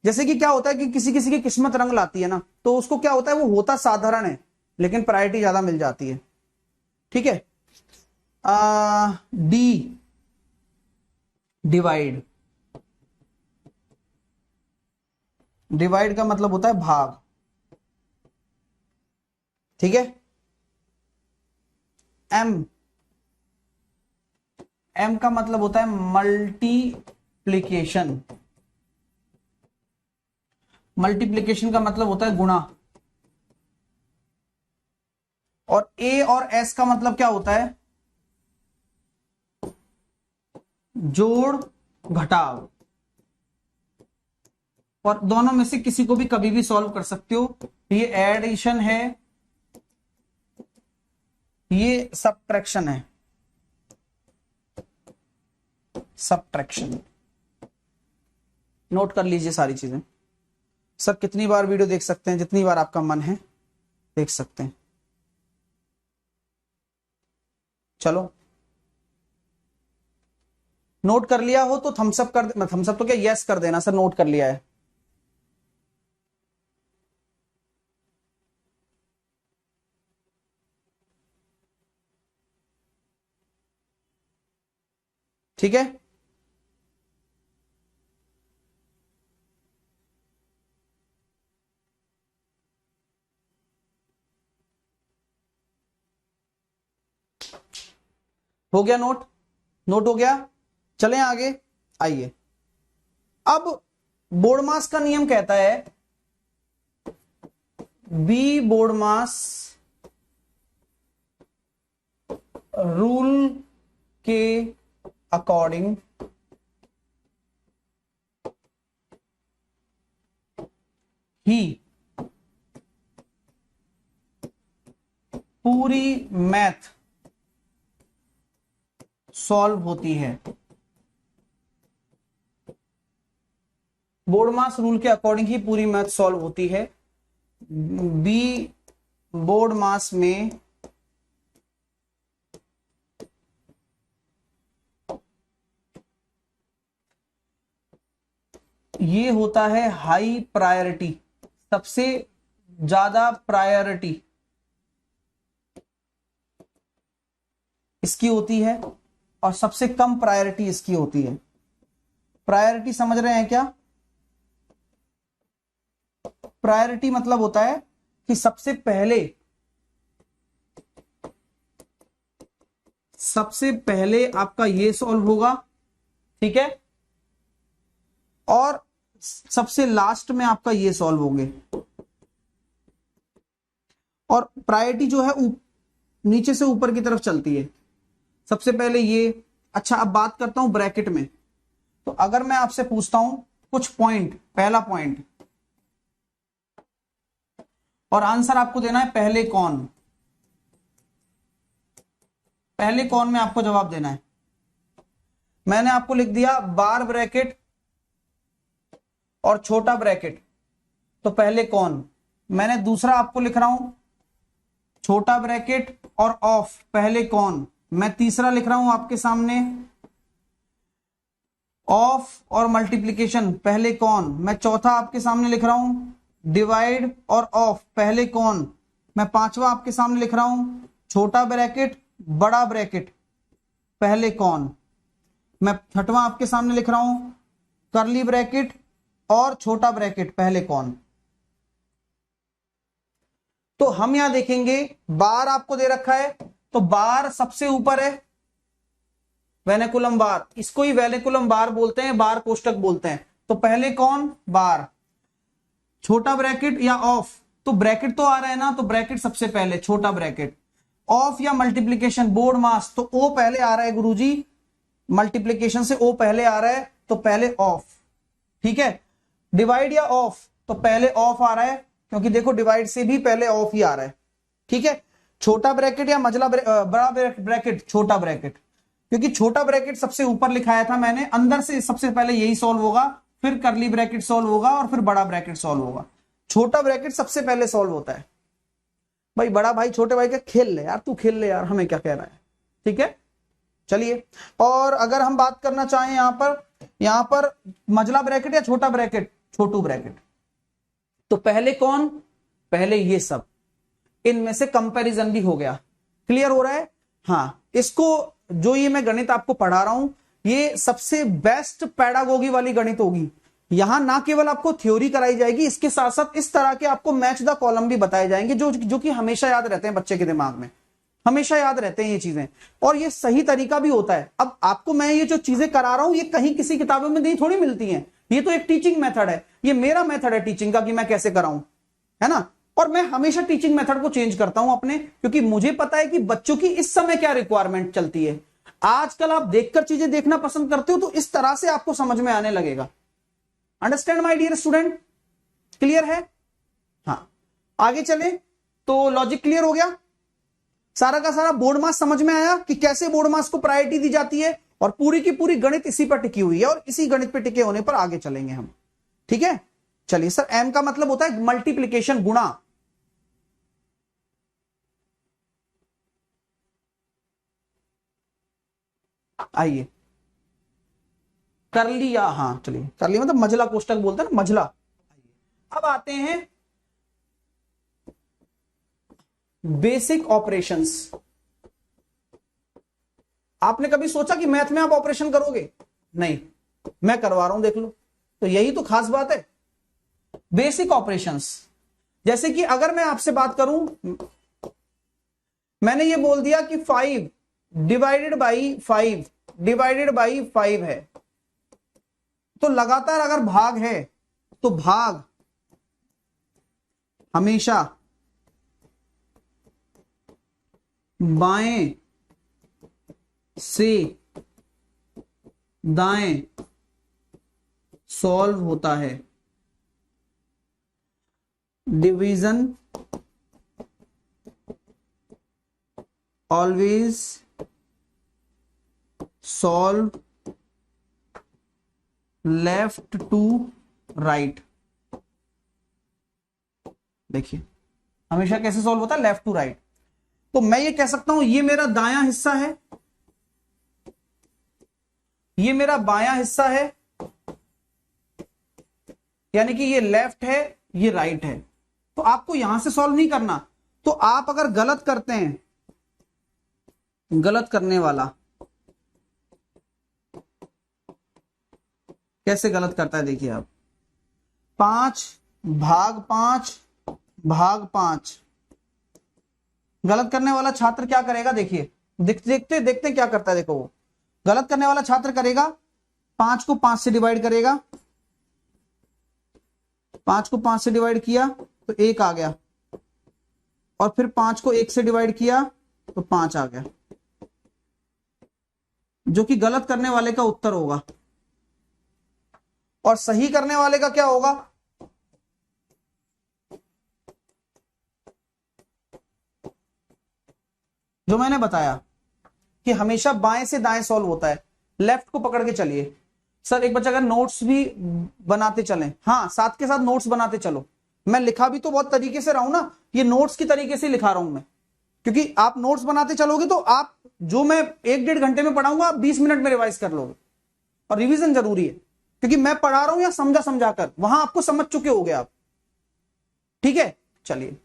जैसे कि क्या होता है कि किसी किसी की किस्मत रंग लाती है ना, तो उसको क्या होता है, वो होता साधारण है लेकिन प्रायोरिटी ज्यादा मिल जाती है। ठीक है, डी, डिवाइड। डिवाइड का मतलब होता है भाग, ठीक है। एम, एम का मतलब होता है मल्टीप्लीकेशन। मल्टीप्लीकेशन का मतलब होता है गुणा। और ए और एस का मतलब क्या होता है? जोड़ घटाव। और दोनों में से किसी को भी कभी भी सॉल्व कर सकते हो। ये एडिशन है, ये सबट्रैक्शन है, सबट्रैक्शन। नोट कर लीजिए सारी चीजें। सर कितनी बार वीडियो देख सकते हैं? जितनी बार आपका मन है देख सकते हैं। चलो, नोट कर लिया हो तो थम्स अप कर, थम्स अप तो क्या, यस कर देना सर, नोट कर लिया है। ठीक है, हो गया नोट? नोट हो गया? चलें आगे। आइए, अब बोर्डमास का नियम कहता है बी बोर्डमास रूल के अकॉर्डिंग ही पूरी मैथ सॉल्व होती है। बोर्डमास रूल के अकॉर्डिंग ही पूरी मैथ सॉल्व होती है। बी बोर्डमास में ये होता है हाई प्रायोरिटी, सबसे ज्यादा प्रायोरिटी इसकी होती है और सबसे कम प्रायोरिटी इसकी होती है। प्रायोरिटी समझ रहे हैं क्या? प्रायोरिटी मतलब होता है कि सबसे पहले आपका ये सॉल्व होगा, ठीक है, और सबसे लास्ट में आपका ये सॉल्व होंगे। और प्रायोरिटी जो है नीचे से ऊपर की तरफ चलती है। सबसे पहले ये। अच्छा, अब बात करता हूं ब्रैकेट में। तो अगर मैं आपसे पूछता हूं कुछ पॉइंट, पहला पॉइंट, और आंसर आपको देना है पहले कौन, पहले कौन में आपको जवाब देना है। मैंने आपको लिख दिया बार ब्रैकेट और छोटा ब्रैकेट, तो पहले कौन। मैंने दूसरा आपको लिख रहा हूं छोटा ब्रैकेट और ऑफ, पहले कौन। मैं तीसरा लिख रहा हूं आपके सामने ऑफ और मल्टीप्लिकेशन, पहले कौन। मैं चौथा आपके सामने लिख रहा हूं डिवाइड और ऑफ, पहले कौन। मैं पांचवा आपके सामने लिख रहा हूं छोटा ब्रैकेट बड़ा ब्रैकेट, पहले कौन। मैं छठवां आपके सामने लिख रहा हूं करली ब्रैकेट और छोटा ब्रैकेट, पहले कौन। तो हम यहां देखेंगे बार आपको दे रखा है, तो बार सबसे ऊपर है, वेनेकुलम बार, इसको ही वेनेकुलम बार बोलते हैं, बार कोष्टक बोलते हैं। तो पहले कौन, बार। छोटा ब्रैकेट या ऑफ, तो ब्रैकेट तो आ रहा है ना, तो ब्रैकेट सबसे पहले, छोटा ब्रैकेट। ऑफ या मल्टीप्लिकेशन, बोर्ड मास, तो ओ पहले आ रहा है गुरुजी, मल्टीप्लिकेशन से ओ पहले आ रहा है, तो पहले ऑफ, ठीक है। डिवाइड या ऑफ, तो पहले ऑफ आ रहा है, क्योंकि देखो डिवाइड से भी पहले ऑफ ही आ रहा है, ठीक है। छोटा ब्रैकेट या बड़ा ब्रैकेट, छोटा ब्रैकेट, क्योंकि छोटा ब्रैकेट सबसे ऊपर लिखाया था मैंने, अंदर से सबसे पहले यही सॉल्व होगा, फिर करली ब्रैकेट सॉल्व होगा और फिर बड़ा ब्रैकेट सॉल्व होगा। छोटा ब्रैकेट सबसे पहले सॉल्व होता है। भाई बड़ा भाई छोटे भाई का खेल ले यार, तू खेल ले यार, हमें क्या कह रहा है, ठीक है। चलिए, और अगर हम बात करना चाहें यहां पर मझला ब्रैकेट या छोटा ब्रैकेट, छोटू ब्रैकेट, तो पहले कौन, पहले ये सब, इनमें से कंपैरिजन भी हो गया। क्लियर हो रहा है? हाँ, इसको जो ये मैं गणित आपको पढ़ा रहा हूं, ये सबसे बेस्ट पैडागोगी वाली गणित होगी। यहां ना केवल आपको थ्योरी कराई जाएगी, इसके साथ साथ इस तरह के आपको मैच द कॉलम भी बताए जाएंगे, जो कि हमेशा याद रहते हैं बच्चे के दिमाग में, हमेशा याद रहते हैं ये चीजें, और ये सही तरीका भी होता है। अब आपको मैं ये जो चीजें करा रहा हूं, ये कहीं किसी किताबों में नहीं थोड़ी मिलती हैं, ये तो एक टीचिंग मेथड है, ये मेरा मेथड है टीचिंग का कि मैं कैसे कराऊं, है ना। और मैं हमेशा टीचिंग मेथड को चेंज करता हूं अपने, क्योंकि मुझे पता है कि बच्चों की इस समय क्या रिक्वायरमेंट चलती है। आजकल आप देखकर चीजें देखना पसंद करते हो, तो इस तरह से आपको समझ में आने लगेगा। Understand my dear student? Clear है? हाँ, आगे चले तो लॉजिक क्लियर हो गया, सारा का सारा बोर्ड मास समझ में आया कि कैसे बोर्ड मास को प्रायोरिटी दी जाती है, और पूरी की पूरी गणित इसी पर टिकी हुई है, और इसी गणित पर टिके होने पर आगे चलेंगे हम, ठीक है। चलिए सर, एम का मतलब होता है मल्टीप्लिकेशन, गुणा। आइए, कर लिया, हाँ चलिए, कर लिया मतलब मझला कोष्टक बोलते हैं ना, मझला। अब आते हैं बेसिक ऑपरेशंस। आपने कभी सोचा कि मैथ में आप ऑपरेशन करोगे? नहीं, मैं करवा रहा हूं, देख लो, तो यही तो खास बात है। बेसिक ऑपरेशंस, जैसे कि अगर मैं आपसे बात करूं, मैंने ये बोल दिया कि 5 डिवाइडेड बाई 5, डिवाइडेड बाई 5 है, तो लगातार अगर भाग है तो भाग हमेशा बाएं से दाएं सॉल्व होता है। Division always solve left to right. देखिए हमेशा कैसे सॉल्व होता है, लेफ्ट टू राइट। तो मैं ये कह सकता हूं ये मेरा दायां हिस्सा है, ये मेरा बायां हिस्सा है, यानी कि ये लेफ्ट है ये राइट है। तो आपको यहां से सॉल्व नहीं करना। तो आप अगर गलत करते हैं, गलत करने वाला कैसे गलत करता है देखिए आप, 5 भाग 5 भाग 5। गलत करने वाला छात्र क्या करेगा, देखिए देखते देखते क्या करता है। देखो वो गलत करने वाला छात्र करेगा, 5 को 5 से डिवाइड करेगा, 5 को 5 से डिवाइड किया तो 1 आ गया, और फिर 5 को 1 से डिवाइड किया तो 5 आ गया, जो कि गलत करने वाले का उत्तर होगा। और सही करने वाले का क्या होगा, जो मैंने बताया कि हमेशा बाएं से दाएं सॉल्व होता है। लेफ्ट को पकड़ के चलिए। सर एक बच्चा अगर नोट्स भी बनाते चलें, हाँ साथ के साथ नोट्स बनाते चलो। मैं लिखा भी तो बहुत तरीके से रहा हूं ना, ये नोट्स की तरीके से लिखा रहा हूं मैं, क्योंकि आप नोट्स बनाते चलोगे तो आप जो मैं 1-1.5 घंटे में पढ़ाऊंगा आप 20 मिनट में रिवाइज कर लोगे। और रिवीजन जरूरी है, क्योंकि मैं पढ़ा रहा हूं या समझा समझाकर, वहां आपको समझ चुके होगे आप। ठीक है चलिए।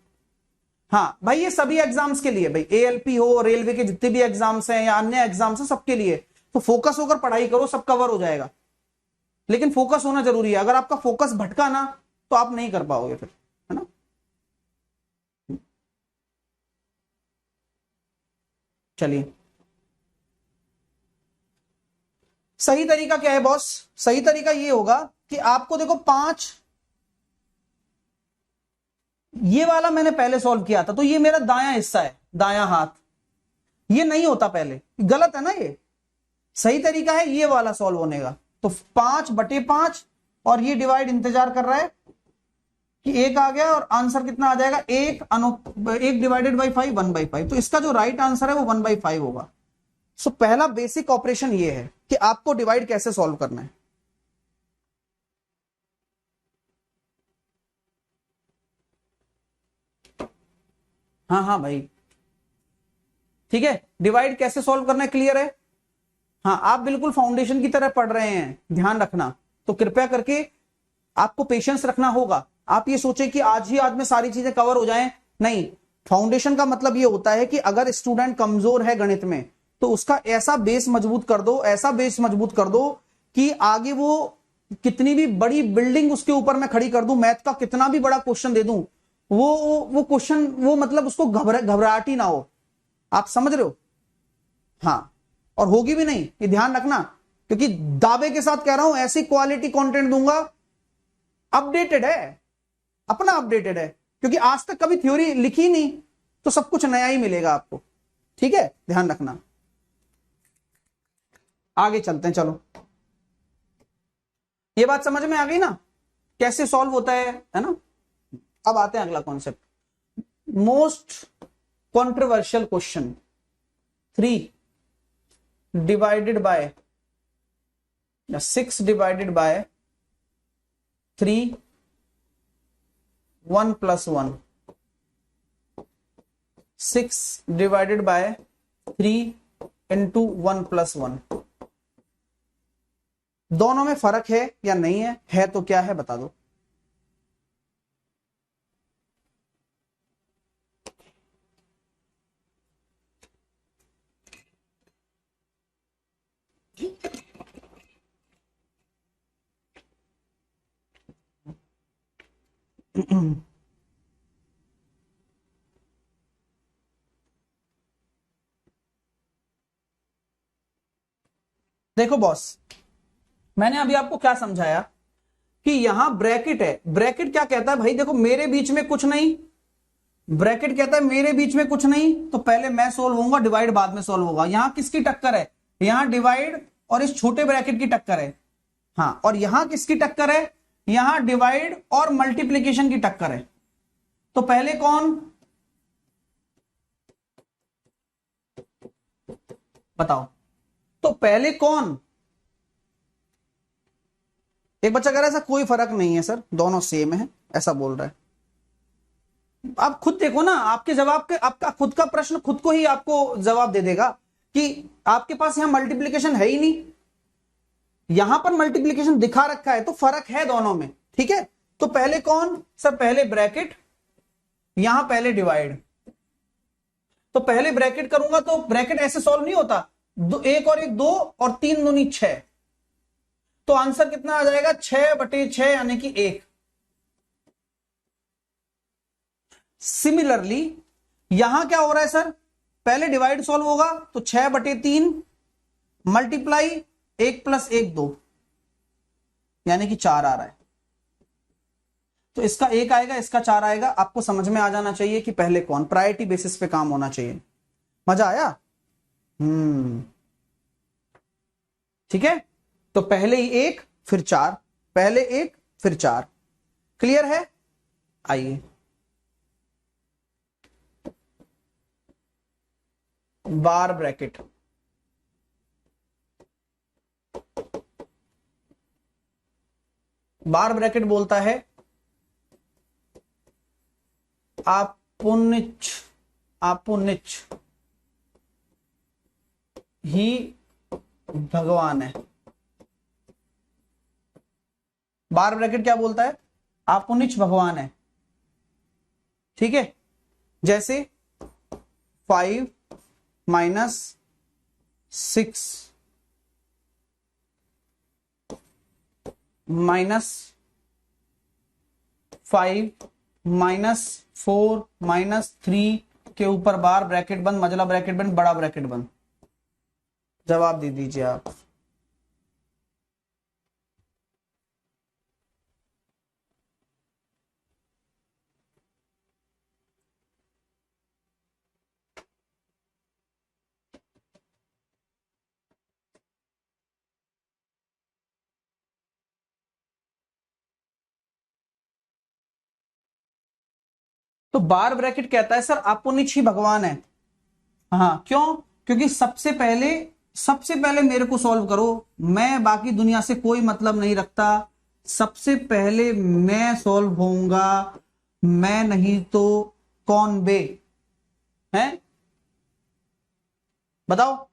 हाँ भाई ये सभी एग्जाम्स के लिए, भाई एएलपी हो, रेलवे के जितने भी एग्जाम्स हैं या अन्य एग्जाम्स हैं, सबके लिए तो फोकस होकर पढ़ाई करो, सब कवर हो जाएगा। लेकिन फोकस होना जरूरी है, अगर आपका फोकस भटका ना तो आप नहीं कर पाओगे फिर, है ना। चलिए सही तरीका क्या है बॉस, सही तरीका ये होगा कि आपको देखो 5, ये वाला मैंने पहले सॉल्व किया था, तो ये मेरा दायां हिस्सा है, दायां हाथ, ये नहीं होता पहले, गलत है ना ये। सही तरीका है ये वाला सॉल्व होने का। तो 5/5 और ये डिवाइड इंतजार कर रहा है कि 1 आ गया, और आंसर कितना आ जाएगा, 1 डिवाइडेड बाई 5 1/5। तो इसका जो राइट आंसर है वो 1/5 होगा। सो पहला बेसिक ऑपरेशन ये है कि आपको डिवाइड कैसे सॉल्व करना है। हाँ हाँ भाई ठीक है, डिवाइड कैसे सॉल्व करना है क्लियर है। हाँ आप बिल्कुल फाउंडेशन की तरह पढ़ रहे हैं, ध्यान रखना। तो कृपया करके आपको पेशेंस रखना होगा। आप ये सोचे कि आज में सारी चीजें कवर हो जाएं, नहीं। फाउंडेशन का मतलब ये होता है कि अगर स्टूडेंट कमजोर है गणित में, तो उसका ऐसा बेस मजबूत कर दो, ऐसा बेस मजबूत कर दो कि आगे वो कितनी भी बड़ी बिल्डिंग उसके ऊपर मैं खड़ी कर दूं, मैथ का कितना भी बड़ा क्वेश्चन दे दूं, वो क्वेश्चन वो मतलब उसको घबराहट ही ना हो। आप समझ रहे हो। हाँ और होगी भी नहीं, ये ध्यान रखना, क्योंकि दावे के साथ कह रहा हूं ऐसी क्वालिटी कंटेंट दूंगा, अपडेटेड है, अपना अपडेटेड है, क्योंकि आज तक कभी थ्योरी लिखी नहीं, तो सब कुछ नया ही मिलेगा आपको। ठीक है ध्यान रखना। आगे चलते हैं चलो। ये बात समझ में आ गई ना, कैसे सॉल्व होता है ना। अब आते हैं अगला concept, most controversial question, 3 divided by 6 divided by 3 1 + 1, 6 divided by 3 into 1 + 1। दोनों में फर्क है या नहीं है तो क्या है बता दो। देखो बॉस, मैंने अभी आपको क्या समझाया कि यहां ब्रैकेट है, ब्रैकेट क्या कहता है भाई, देखो मेरे बीच में कुछ नहीं, ब्रैकेट कहता है मेरे बीच में कुछ नहीं, तो पहले मैं सोल्व होऊंगा, डिवाइड बाद में सोल्व होगा। यहां किसकी टक्कर है, यहां डिवाइड और इस छोटे ब्रैकेट की टक्कर है। हाँ, और यहां किसकी टक्कर है, यहां डिवाइड और मल्टीप्लीकेशन की टक्कर है। तो पहले कौन, बताओ, तो पहले कौन। एक बच्चा कह रहा है ऐसा कोई फर्क नहीं है सर, दोनों सेम है, ऐसा बोल रहा है। आप खुद देखो ना, आपके जवाब के, आपका खुद का प्रश्न खुद को ही आपको जवाब दे देगा कि आपके पास यहां मल्टीप्लीकेशन है ही नहीं, यहां पर मल्टीप्लीकेशन दिखा रखा है, तो फर्क है दोनों में। ठीक है, तो पहले कौन सर, पहले ब्रैकेट, यहां पहले डिवाइड। तो पहले ब्रैकेट करूंगा तो ब्रैकेट ऐसे सॉल्व नहीं होता, एक और एक दो और तीन दूनी 6, तो आंसर कितना आ जाएगा, 6/6 यानी कि 1। सिमिलरली यहां क्या हो रहा है सर, पहले डिवाइड सॉल्व होगा तो 6/3 मल्टीप्लाई 1 + 1 2 यानी कि 4 आ रहा है। तो इसका 1 आएगा, इसका 4 आएगा। आपको समझ में आ जाना चाहिए कि पहले कौन, प्रायोरिटी बेसिस पे काम होना चाहिए। मजा आया? ठीक है, तो पहले ही 1 फिर 4, पहले 1 फिर 4। क्लियर है? आइए, बार ब्रैकेट, बार ब्रैकेट बोलता है आपुनिच, आपुनिच ही भगवान है। बार ब्रैकेट क्या बोलता है, आपुनिच भगवान है। ठीक है, जैसे 5 - 6 -5 -4 -3 के ऊपर बार ब्रैकेट बंद, मजला ब्रैकेट बंद, बड़ा ब्रैकेट बंद। जवाब दे दीजिए आप। तो बार ब्रैकेट कहता है सर आपुनिच ही भगवान है। हाँ, क्यों? क्योंकि सबसे पहले मेरे को सॉल्व करो, मैं बाकी दुनिया से कोई मतलब नहीं रखता, सबसे पहले मैं सॉल्व होऊंगा, मैं नहीं तो कौन बे, है? बताओ।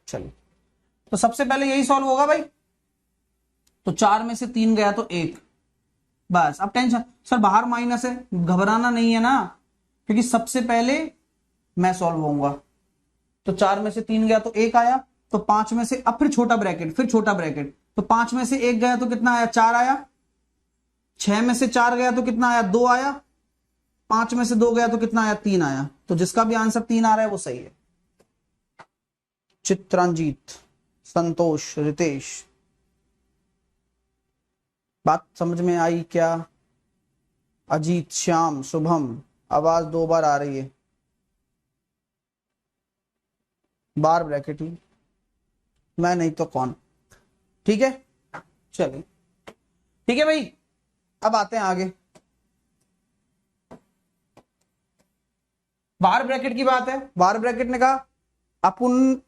चलिए, तो सबसे पहले यही सॉल्व होगा भाई। तो 4 में से 3 गया तो 1, बस। अब टेंशन सर, बाहर माइनस है, घबराना नहीं है ना, क्योंकि सबसे पहले मैं सॉल्व होऊंगा। तो 4 में से 3 गया तो 1 आया, तो 5 में से, अब फिर छोटा ब्रैकेट, फिर छोटा ब्रैकेट, तो 5 में से 1 गया तो कितना आया, 4 आया। 6 में से 4 गया तो कितना आया, 2 आया। 5 में से 2 गया तो कितना आया, 3 आया। तो जिसका भी आंसर 3 आ रहा है वो सही है। चित्रांजीत, संतोष, रितेश, बात समझ में आई क्या? अजीत, श्याम, शुभम, आवाज 2 बार आ रही है। बार ब्रैकेट ही, मैं नहीं तो कौन। ठीक है, चलिए, ठीक है भाई, अब आते हैं आगे। बार ब्रैकेट की बात है, बार ब्रैकेट ने कहा अपन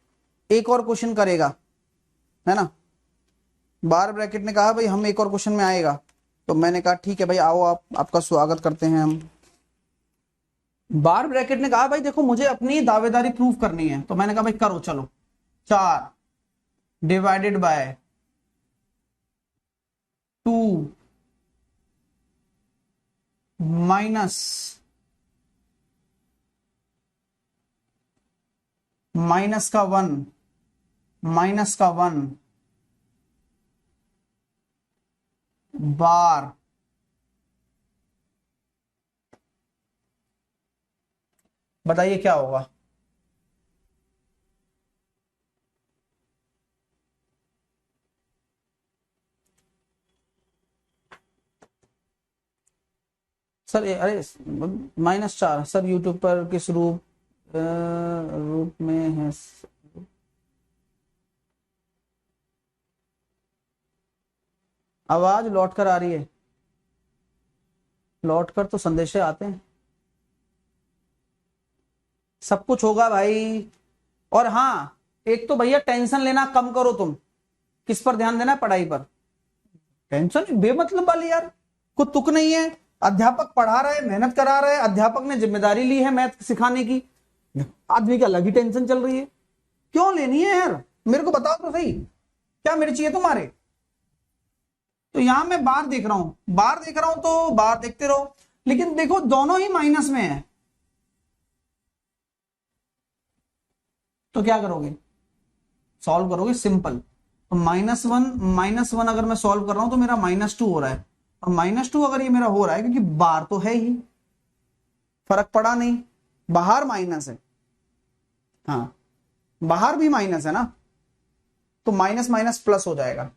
एक और क्वेश्चन करेगा, है ना। बार ब्रैकेट ने कहा भाई हम एक और क्वेश्चन में आएगा, तो मैंने कहा ठीक है भाई आओ, आपका स्वागत करते हैं हम। बार ब्रैकेट ने कहा भाई देखो मुझे अपनी दावेदारी प्रूव करनी है, तो मैंने कहा भाई करो चलो। 4 डिवाइडेड बाय 2 माइनस का 1 बार बताइए क्या होगा। सर अरे -4 सर यूट्यूब पर किस रूप में है। आवाज लौट कर आ रही है, लौट कर तो संदेशे आते हैं, सब कुछ होगा भाई। और हाँ, एक तो भैया टेंशन लेना कम करो तुम। किस पर ध्यान देना है? पढ़ाई पर। टेंशन बेमतलब वाली यार, कुछ तुक नहीं है। अध्यापक पढ़ा रहा है, मेहनत करा रहा है, अध्यापक ने जिम्मेदारी ली है मैथ सिखाने की, आदमी की अलग ही टेंशन चल रही है। क्यों लेनी है यार, मेरे को बताओ तो सही, क्या मेरी चाहिए तुम्हारे? तो यहां मैं बार देख रहा हूं, तो बार देखते रहो, लेकिन देखो दोनों ही माइनस में है, तो क्या करोगे? सॉल्व करोगे, सिंपल। तो -1 अगर मैं सॉल्व कर रहा हूं तो मेरा -2 हो रहा है, और -2 अगर ये मेरा हो रहा है, क्योंकि बार तो है ही, फर्क पड़ा नहीं, बाहर माइनस है, हाँ बाहर भी माइनस है ना, तो माइनस माइनस प्लस हो जाएगा।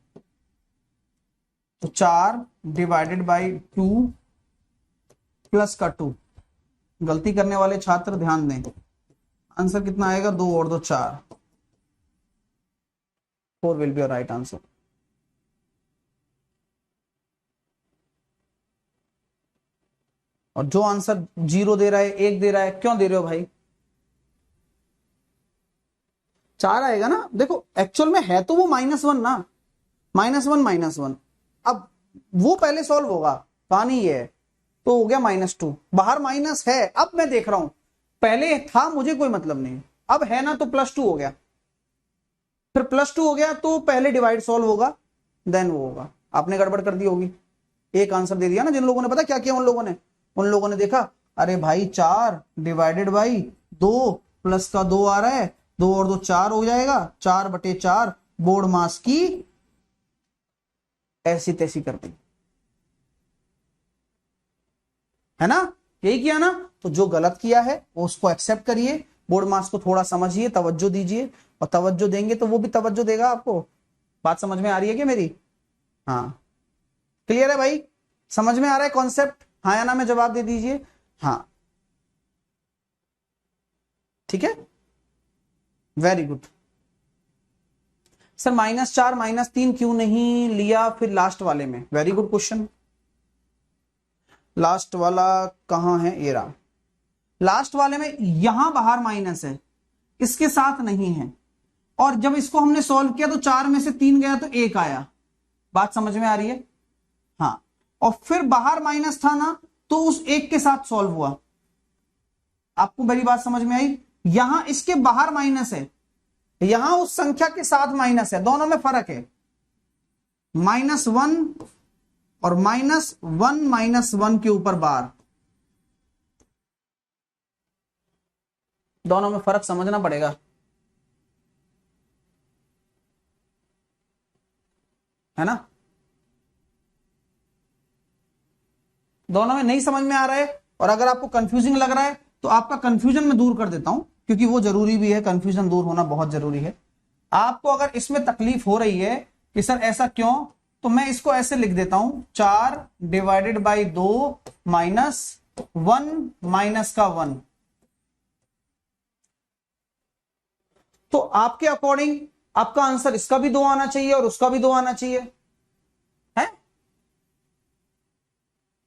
तो 4 डिवाइडेड बाई 2 प्लस का 2। गलती करने वाले छात्र ध्यान दें, आंसर कितना आएगा? 2 और 2 4, 4 will be your right answer. और जो आंसर 0 दे रहा है, 1 दे रहा है, क्यों दे रहे हो भाई? 4 आएगा ना। देखो एक्चुअल में है तो वो -1 ना, -1 अब वो पहले सॉल्व होगा, कहानी ये है। तो हो गया -2, बाहर माइनस है। अब मैं देख रहा हूं, पहले था मुझे कोई मतलब नहीं, अब है ना, तो +2 हो गया, फिर +2 हो गया तो पहले डिवाइड सॉल्व होगा, देन वो होगा। आपने गड़बड़ कर दी होगी, एक आंसर दे दिया ना। जिन लोगों ने, पता क्या किया उन लोगों ने देखा, अरे भाई 4 डिवाइडेड बाई 2 प्लस का 2 आ रहा है, 2 और 2 4 हो जाएगा, 4/4 बोर्ड मास की ऐसी तैसी कर दी, है ना, यही किया ना। तो जो गलत किया है वो उसको एक्सेप्ट करिए, बोर्ड मास को थोड़ा समझिए, तवज्जो दीजिए, और तवज्जो देंगे तो वो भी तवज्जो देगा आपको। बात समझ में आ रही है क्या मेरी? हाँ क्लियर है भाई, समझ में आ रहा है कॉन्सेप्ट? हाँ या ना में जवाब दे दीजिए। हाँ ठीक है, वेरी गुड। सर -4 -3 क्यों नहीं लिया फिर लास्ट वाले में? Very good question. लास्ट वाला कहां है? ये रहा, लास्ट वाले में यहां बाहर माइनस है, इसके साथ नहीं है, और जब इसको हमने सॉल्व किया तो 4 में से 3 गया तो 1 आया। बात समझ में आ रही है? हाँ, और फिर बाहर माइनस था ना, तो उस 1 के साथ सॉल्व हुआ। आपको मेरी बात समझ में आई? यहां इसके बाहर माइनस है, यहां उस संख्या के साथ माइनस है, दोनों में फर्क है। -1 और -1 के ऊपर बार, दोनों में फर्क समझना पड़ेगा, है ना। दोनों में नहीं समझ में आ रहा है, और अगर आपको कंफ्यूजिंग लग रहा है तो आपका कंफ्यूजन मैं दूर कर देता हूं, क्योंकि वो जरूरी भी है, कंफ्यूजन दूर होना बहुत जरूरी है। आपको अगर इसमें तकलीफ हो रही है कि सर ऐसा क्यों, तो मैं इसको ऐसे लिख देता हूं, 4 डिवाइडेड बाई 2 -1 का 1। तो आपके अकॉर्डिंग आपका आंसर इसका भी 2 आना चाहिए और उसका भी 2 आना चाहिए, है?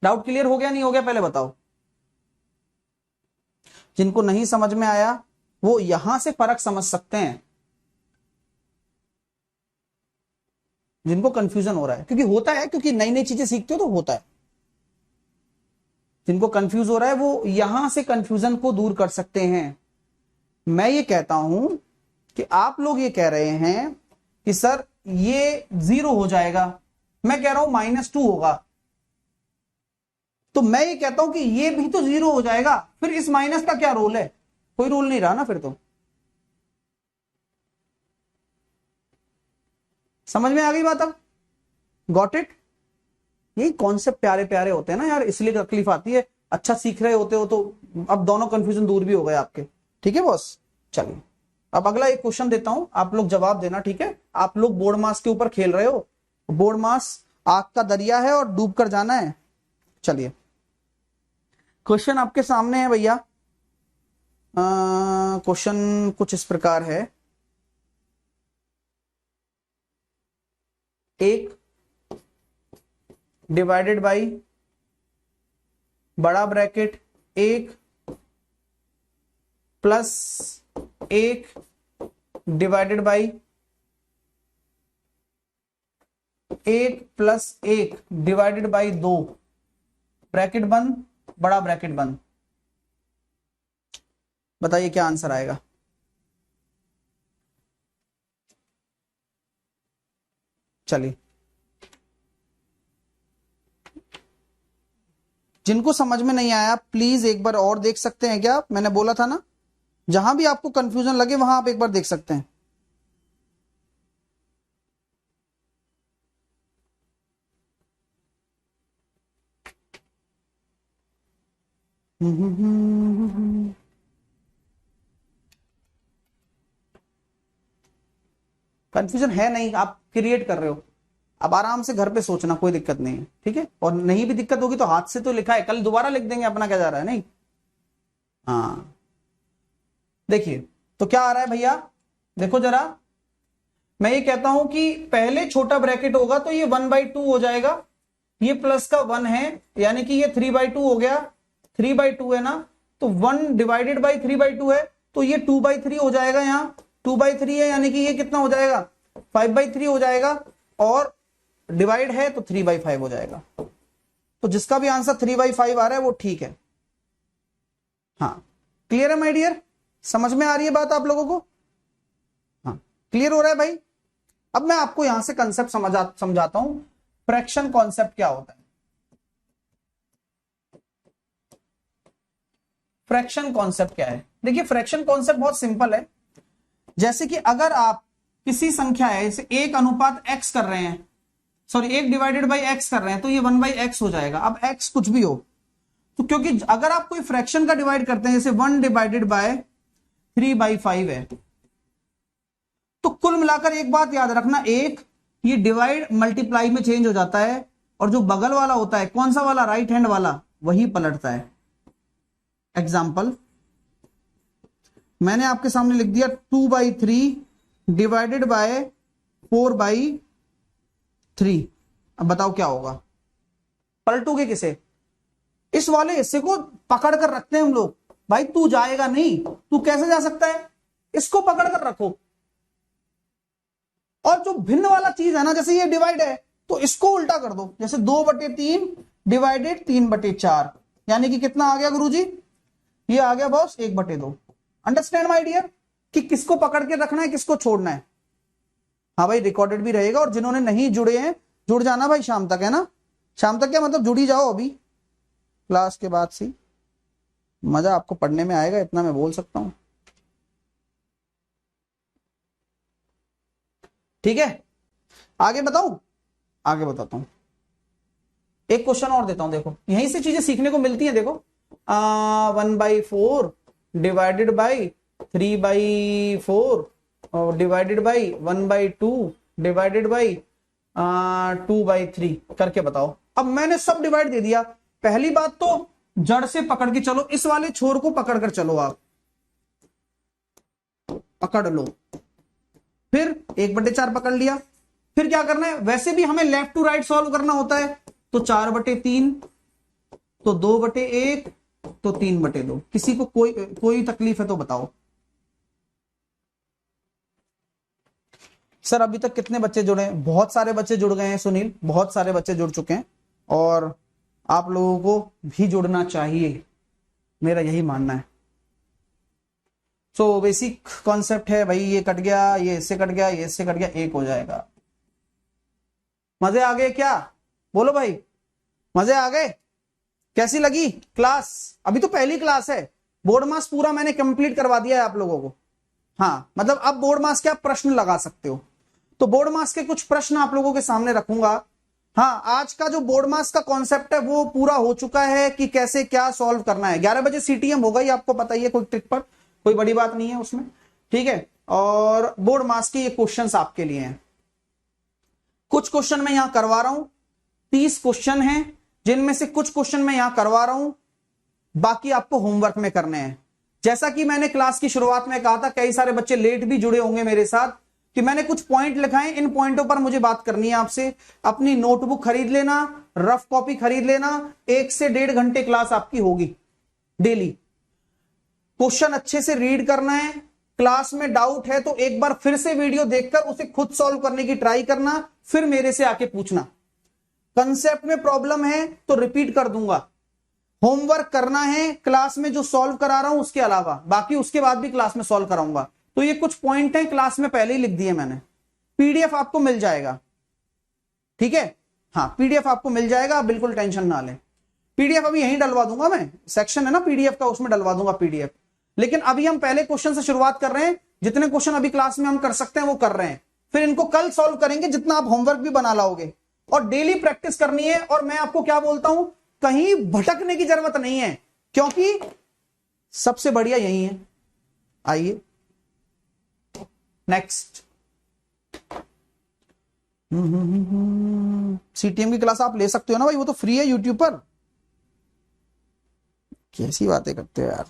डाउट क्लियर हो गया नहीं हो गया, पहले बताओ। जिनको नहीं समझ में आया वो यहां से फर्क समझ सकते हैं, जिनको कंफ्यूजन हो रहा है, क्योंकि होता है, क्योंकि नई नई चीजें सीखते हो तो होता है। जिनको कंफ्यूज हो रहा है वो यहां से कंफ्यूजन को दूर कर सकते हैं। मैं ये कहता हूं कि आप लोग ये कह रहे हैं कि सर ये 0 हो जाएगा, मैं कह रहा हूं -2 होगा, तो मैं ये कहता हूं कि ये भी तो 0 हो जाएगा, फिर इस माइनस का क्या रोल है? कोई रोल नहीं रहा ना फिर तो। समझ में आ गई बात? अब गॉट इट? यही कॉन्सेप्ट प्यारे प्यारे होते हैं ना यार, इसलिए तकलीफ आती है। अच्छा सीख रहे होते हो तो अब दोनों कंफ्यूजन दूर भी हो गए आपके। ठीक है बॉस, चलिए अब अगला एक क्वेश्चन देता हूं, आप लोग जवाब देना। ठीक है, आप लोग बोर्ड मास के ऊपर खेल रहे हो, बोर्ड मास आग का दरिया है और डूब कर जाना है। चलिए क्वेश्चन आपके सामने है भैया। क्वेश्चन कुछ इस प्रकार है, एक डिवाइडेड बाई बड़ा bracket 1 plus 1 divided by 1 plus 1 divided by 2, bracket बंद, बड़ा ब्रैकेट बंद। बताइए क्या आंसर आएगा? चलिए जिनको समझ में नहीं आया प्लीज एक बार और देख सकते हैं क्या? मैंने बोला था ना, जहां भी आपको कंफ्यूजन लगे वहां आप एक बार देख सकते हैं। कंफ्यूजन है नहीं, आप क्रिएट कर रहे हो। अब आराम से घर पे सोचना, कोई दिक्कत नहीं है। ठीक है, और नहीं भी दिक्कत होगी तो हाथ से तो लिखा है, कल दोबारा लिख देंगे, अपना क्या जा रहा है? नहीं, हाँ देखिए तो क्या आ रहा है भैया, देखो जरा। मैं ये कहता हूं कि पहले छोटा ब्रैकेट होगा तो ये 1/2 हो जाएगा, ये प्लस का 1 है, यानी कि ये 3/2 हो गया। 3/2 है ना, तो 1 डिवाइडेड बाई 3/2 है, तो ये 2/3 हो जाएगा। यहाँ 2/3 है, यानी कि ये कितना हो जाएगा? 5/3 हो जाएगा, और डिवाइड है तो 3/5 हो जाएगा। तो जिसका भी आंसर 3/5 आ रहा है वो ठीक है। हाँ क्लियर है माय डियर? समझ में आ रही है बात आप लोगों को? हाँ क्लियर हो रहा है भाई? अब मैं आपको यहां से कंसेप्ट समझाता हूं, फ्रैक्शन कॉन्सेप्ट क्या होता है। फ्रैक्शन कॉन्सेप्ट क्या है? देखिए फ्रैक्शन कॉन्सेप्ट बहुत सिंपल है। जैसे कि अगर आप किसी संख्या है, जैसे 1:x कर रहे हैं, सॉरी 1 डिवाइडेड बाई x कर रहे हैं, तो ये 1/x हो जाएगा। अब x कुछ भी हो, तो क्योंकि अगर आप कोई फ्रैक्शन का डिवाइड करते हैं, जैसे 1 डिवाइडेड बाय 3/5 है, तो कुल मिलाकर एक बात याद रखना, एक ये डिवाइड मल्टीप्लाई में चेंज हो जाता है, और जो बगल वाला होता है, कौन सा वाला? राइट हैंड वाला, वही पलटता है। एग्जाम्पल मैंने आपके सामने लिख दिया 2/3 डिवाइडेड बाय 4/3। अब बताओ क्या होगा? पलटोगे किसे? इस वाले हिस्से को पकड़ कर रखते हैं हम लोग। भाई तू जाएगा नहीं, तू कैसे जा सकता है? इसको पकड़ कर रखो। और जो भिन्न वाला चीज है ना, जैसे ये डिवाइड है, तो इसको उल्टा कर दो, जैसे 2/3 डिवाइडेड 3/4, यानी कि कितना आ गया गुरुजी? ये आ गया बॉस 1/2। अंडरस्टैंड माय डियर कि किसको पकड़ के रखना है, किसको छोड़ना है? हाँ भाई रिकॉर्डेड भी रहेगा, और जिन्होंने नहीं जुड़े हैं जुड़ जाना भाई शाम तक, है ना? शाम तक क्या मतलब, जुड़ ही जाओ अभी क्लास के बाद से, मजा आपको पढ़ने में आएगा, इतना मैं बोल सकता हूं। ठीक है, आगे बताऊं? आगे बताता हूं, एक क्वेश्चन और देता हूं। देखो यहीं से चीजें सीखने को मिलती हैं। देखो 1/4 डिवाइडेड बाई 3/4 और डिवाइडेड बाई 1/2 डिवाइडेड बाई 2/3 करके बताओ। अब मैंने सब डिवाइड दे दिया। पहली बात तो जड़ से पकड़ के चलो, इस वाले छोर को पकड़ कर चलो, आप पकड़ लो, फिर 1/4 पकड़ लिया। फिर क्या करना है? वैसे भी हमें लेफ्ट टू राइट सॉल्व करना होता है, तो 4/3, तो 2/1, तो 3/2। किसी को कोई तकलीफ है तो बताओ। सर अभी तक कितने बच्चे जुड़े हैं? बहुत सारे बच्चे जुड़ गए हैं सुनील, बहुत सारे बच्चे जुड़ चुके हैं, और आप लोगों को भी जुड़ना चाहिए, मेरा यही मानना है। सो बेसिक कॉन्सेप्ट है भाई, ये कट गया, ये इससे कट गया, ये इससे कट गया, एक हो जाएगा। मजे आ गए क्या? बोलो भाई, मजे आ गए? कैसी लगी क्लास? अभी तो पहली क्लास है, बोर्ड मास पूरा मैंने कंप्लीट करवा दिया है आप लोगों को। हाँ, मतलब अब बोर्ड मास के आप प्रश्न लगा सकते हो, तो बोर्ड मास के कुछ प्रश्न आप लोगों के सामने रखूंगा। हाँ, आज का जो बोर्ड मास का कॉन्सेप्ट है वो पूरा हो चुका है कि कैसे क्या सॉल्व करना है। 11 बजे सीटीएम होगा ही, आपको पता ही है, कोई ट्रिक पर कोई बड़ी बात नहीं है उसमें, ठीक है। और बोर्ड मास के ये क्वेश्चंस आपके लिए हैं। कुछ क्वेश्चन मैं यहां करवा रहा हूं, 30 क्वेश्चन हैं, जिनमें से कुछ क्वेश्चन मैं यहां करवा रहा हूं, बाकी आपको होमवर्क में करने हैं। जैसा कि मैंने क्लास की शुरुआत में कहा था, कई सारे बच्चे लेट भी जुड़े होंगे मेरे साथ, कि मैंने कुछ पॉइंट लिखाए, इन पॉइंटों पर मुझे बात करनी है आपसे। अपनी नोटबुक खरीद लेना, रफ कॉपी खरीद लेना, 1 से 1.5 घंटे क्लास आपकी होगी डेली। क्वेश्चन अच्छे से रीड करना है, क्लास में डाउट है तो एक बार फिर से वीडियो देखकर उसे खुद सॉल्व करने की ट्राई करना, फिर मेरे से आके पूछना। कंसेप्ट में प्रॉब्लम है तो रिपीट कर दूंगा। होमवर्क करना है क्लास में जो सॉल्व करा रहा हूं उसके अलावा, बाकी उसके बाद भी क्लास में सॉल्व कराऊंगा। तो ये कुछ पॉइंट हैं, क्लास में पहले ही लिख दिए मैंने, पीडीएफ आपको मिल जाएगा, ठीक है। हाँ, पीडीएफ आपको मिल जाएगा, बिल्कुल टेंशन ना लें। पीडीएफ अभी यहीं डलवा दूंगा मैं, सेक्शन है ना पीडीएफ का, उसमें डलवा दूंगा पीडीएफ। लेकिन अभी हम पहले क्वेश्चन से शुरुआत कर रहे हैं, जितने क्वेश्चन अभी क्लास में हम कर सकते हैं वो कर रहे हैं, फिर इनको कल सॉल्व करेंगे, जितना आप होमवर्क भी बना लाओगे। और डेली प्रैक्टिस करनी है। और मैं आपको क्या बोलता हूं, कहीं भटकने की जरूरत नहीं है, क्योंकि सबसे बढ़िया यही है। आइए नेक्स्ट। सीटीएम की क्लास आप ले सकते हो ना भाई, वो तो फ्री है यूट्यूब पर। कैसी बातें करते हो यार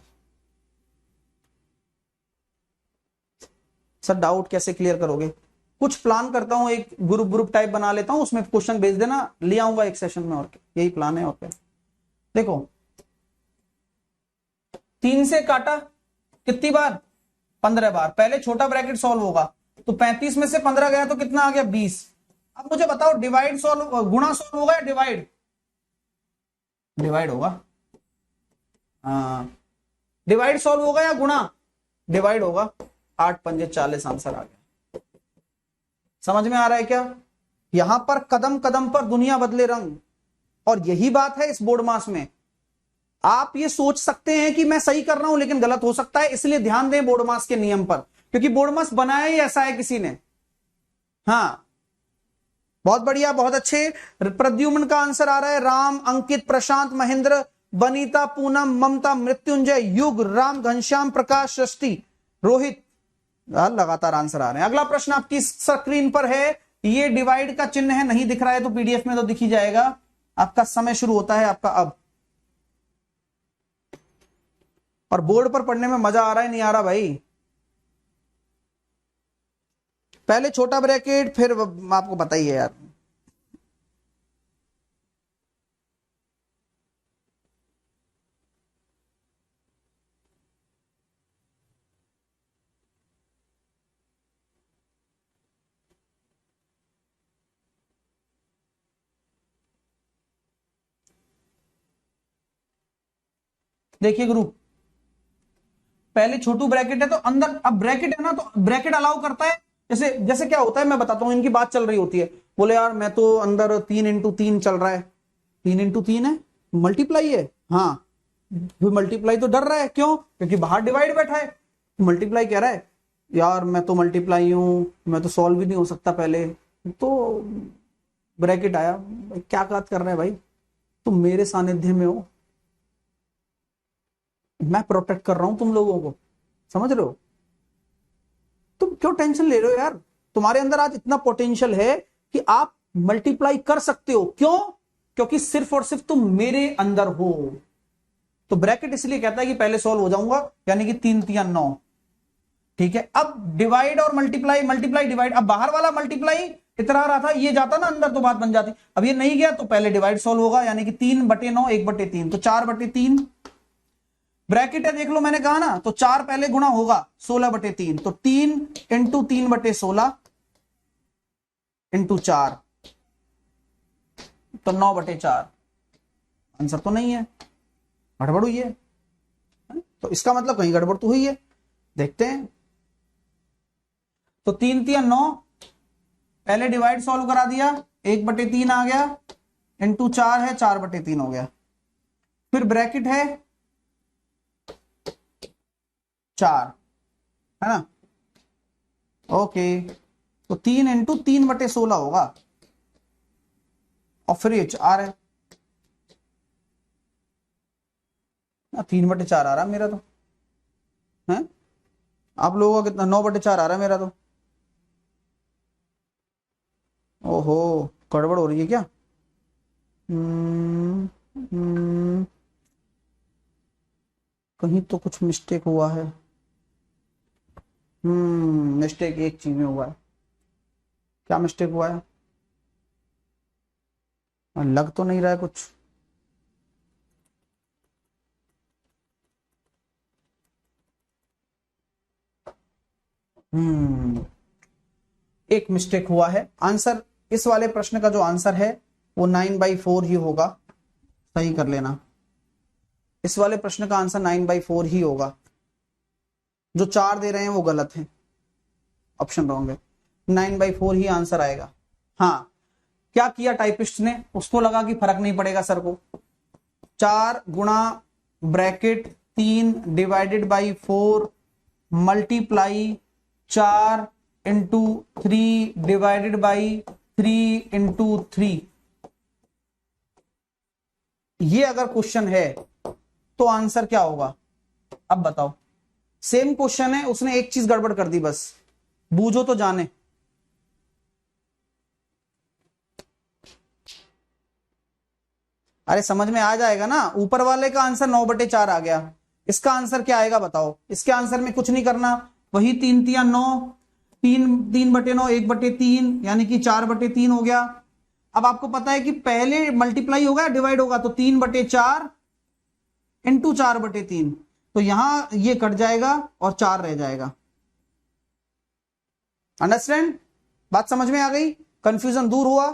सर, डाउट कैसे क्लियर करोगे? कुछ प्लान करता हूं, एक ग्रुप टाइप बना लेता हूं, उसमें क्वेश्चन भेज देना, ले आऊंगा एक सेशन में, और क्या, यही प्लान है। और क्या, देखो 3 से काटा कितनी बार? 15 बार। पहले छोटा ब्रैकेट सॉल्व होगा, तो 35 में से 15 गया तो कितना आ गया? 20। अब मुझे बताओ, डिवाइड सॉल्व, गुणा सॉल्व होगा या डिवाइड? डिवाइड होगा। हाँ, डिवाइड सॉल्व होगा या गुणा? डिवाइड होगा। 8 पंजे 40 आंसर आ गया। समझ में आ रहा है क्या? यहां पर कदम कदम पर दुनिया बदले रंग, और यही बात है इस बोर्ड मास में। आप ये सोच सकते हैं कि मैं सही कर रहा हूं, लेकिन गलत हो सकता है, इसलिए ध्यान दें बोर्ड मास के नियम पर, क्योंकि बोर्ड मास बनाया ही ऐसा है किसी ने। हाँ, बहुत बढ़िया, बहुत अच्छे। प्रद्युम्न का आंसर आ रहा है, राम, अंकित, प्रशांत, महेंद्र, बनीता, पूनम, ममता, मृत्युंजय, युग, राम, घनश्याम, प्रकाश, सृष्टि, रोहित, लगातार आंसर आ रहे हैं। अगला प्रश्न आपकी स्क्रीन पर है, ये डिवाइड का चिन्ह है, नहीं दिख रहा है तो पीडीएफ में तो दिख ही जाएगा। आपका समय शुरू होता है आपका अब, और बोर्ड पर पढ़ने में मजा आ रहा है नहीं आ रहा भाई? पहले छोटा ब्रैकेट, फिर आपको पता ही है यार। देखिए ग्रुप, पहले छोटू ब्रैकेट है तो अंदर, अब ब्रैकेट है ना तो ब्रैकेट अलाउ करता है। जैसे जैसे क्या होता है मैं बताता हूं, इनकी बात चल रही होती है, बोले यार मैं तो अंदर 3 × 3 चल रहा है, 3 × 3 है, मल्टीप्लाई है। हाँ, मल्टीप्लाई तो डर रहा है, क्यों? क्योंकि बाहर डिवाइड बैठा है, मल्टीप्लाई कह रहा है। यार मैं तो मल्टीप्लाई हूं, मैं तो सॉल्व भी नहीं हो सकता पहले, तो ब्रैकेट आया। क्या बात कर रहे हैं भाई, तुम मेरे सानिध्य में हो, मैं प्रोटेक्ट कर रहा हूं तुम लोगों को, समझ रहे हो? तुम क्यों टेंशन ले रहे हो यार? तुम्हारे अंदर आज इतना पोटेंशियल है कि आप मल्टीप्लाई कर सकते हो। क्यों? क्योंकि सिर्फ और सिर्फ तुम मेरे अंदर हो। तो ब्रैकेट इसलिए कहता है कि पहले सॉल्व हो जाऊंगा, यानी कि 3 × 3 = 9। ठीक है, अब डिवाइड और मल्टीप्लाई, मल्टीप्लाई डिवाइड, अब बाहर वाला मल्टीप्लाई इतना रहा था, ये जाता ना अंदर तो बात बन जाती। अब ये नहीं गया तो पहले डिवाइड सॉल्व होगा, यानी कि 3/9 1/3, तो 4/3 ब्रैकेट है, देख लो मैंने कहा ना, तो 4 पहले गुणा होगा 16/3, तो 3 × 3/16 × 4, तो 9/4। आंसर तो नहीं है, गड़बड़ हुई है। तो इसका मतलब कहीं गड़बड़ तो हुई है। देखते हैं। तो 3 3 9, पहले डिवाइड सॉल्व करा दिया, 1/3 आ गया, इंटू 4 है, 4/3 हो गया। फिर ब्रैकेट है 4, है ना। ओके, तो 3 इंटू 3/16 होगा, और फिर ये 4 है। 3/4 आ रहा मेरा तो, है। आप लोगों का कितना? 9/4 आ रहा है मेरा तो। ओहो, गड़बड़ हो रही है क्या? हम्म, हम्म, कहीं तो कुछ मिस्टेक हुआ है। मिस्टेक एक चीज में हुआ है। क्या मिस्टेक हुआ है? लग तो नहीं रहा है कुछ। हम्म एक मिस्टेक हुआ है। आंसर, इस वाले प्रश्न का जो आंसर है वो 9/4 ही होगा। सही कर लेना, इस वाले प्रश्न का आंसर 9/4 ही होगा। जो 4 दे रहे हैं वो गलत है, ऑप्शन रॉन्ग है। 9/4 ही आंसर आएगा। हाँ, क्या किया टाइपिस्ट ने? उसको लगा कि फर्क नहीं पड़ेगा सर को। 4 गुणा bracket 3 divided by 4 multiply 4 into 3 divided by 3 into 3। ये अगर क्वेश्चन है तो आंसर क्या होगा? अब बताओ। सेम क्वेश्चन है, उसने एक चीज गड़बड़ कर दी बस, बूझो तो जाने। अरे समझ में आ जाएगा ना। ऊपर वाले का आंसर 9/4 आ गया, इसका आंसर क्या आएगा बताओ। इसके आंसर में कुछ नहीं करना, वही 3 3 9, 3/9 1/3, यानी कि 4/3 हो गया। अब आपको पता है कि पहले मल्टीप्लाई होगा डिवाइड होगा, तो 3/4 इंटू 4/3, तो यहां ये कट जाएगा और 4 रह जाएगा। अंडरस्टैंड? बात समझ में आ गई? कंफ्यूजन दूर हुआ?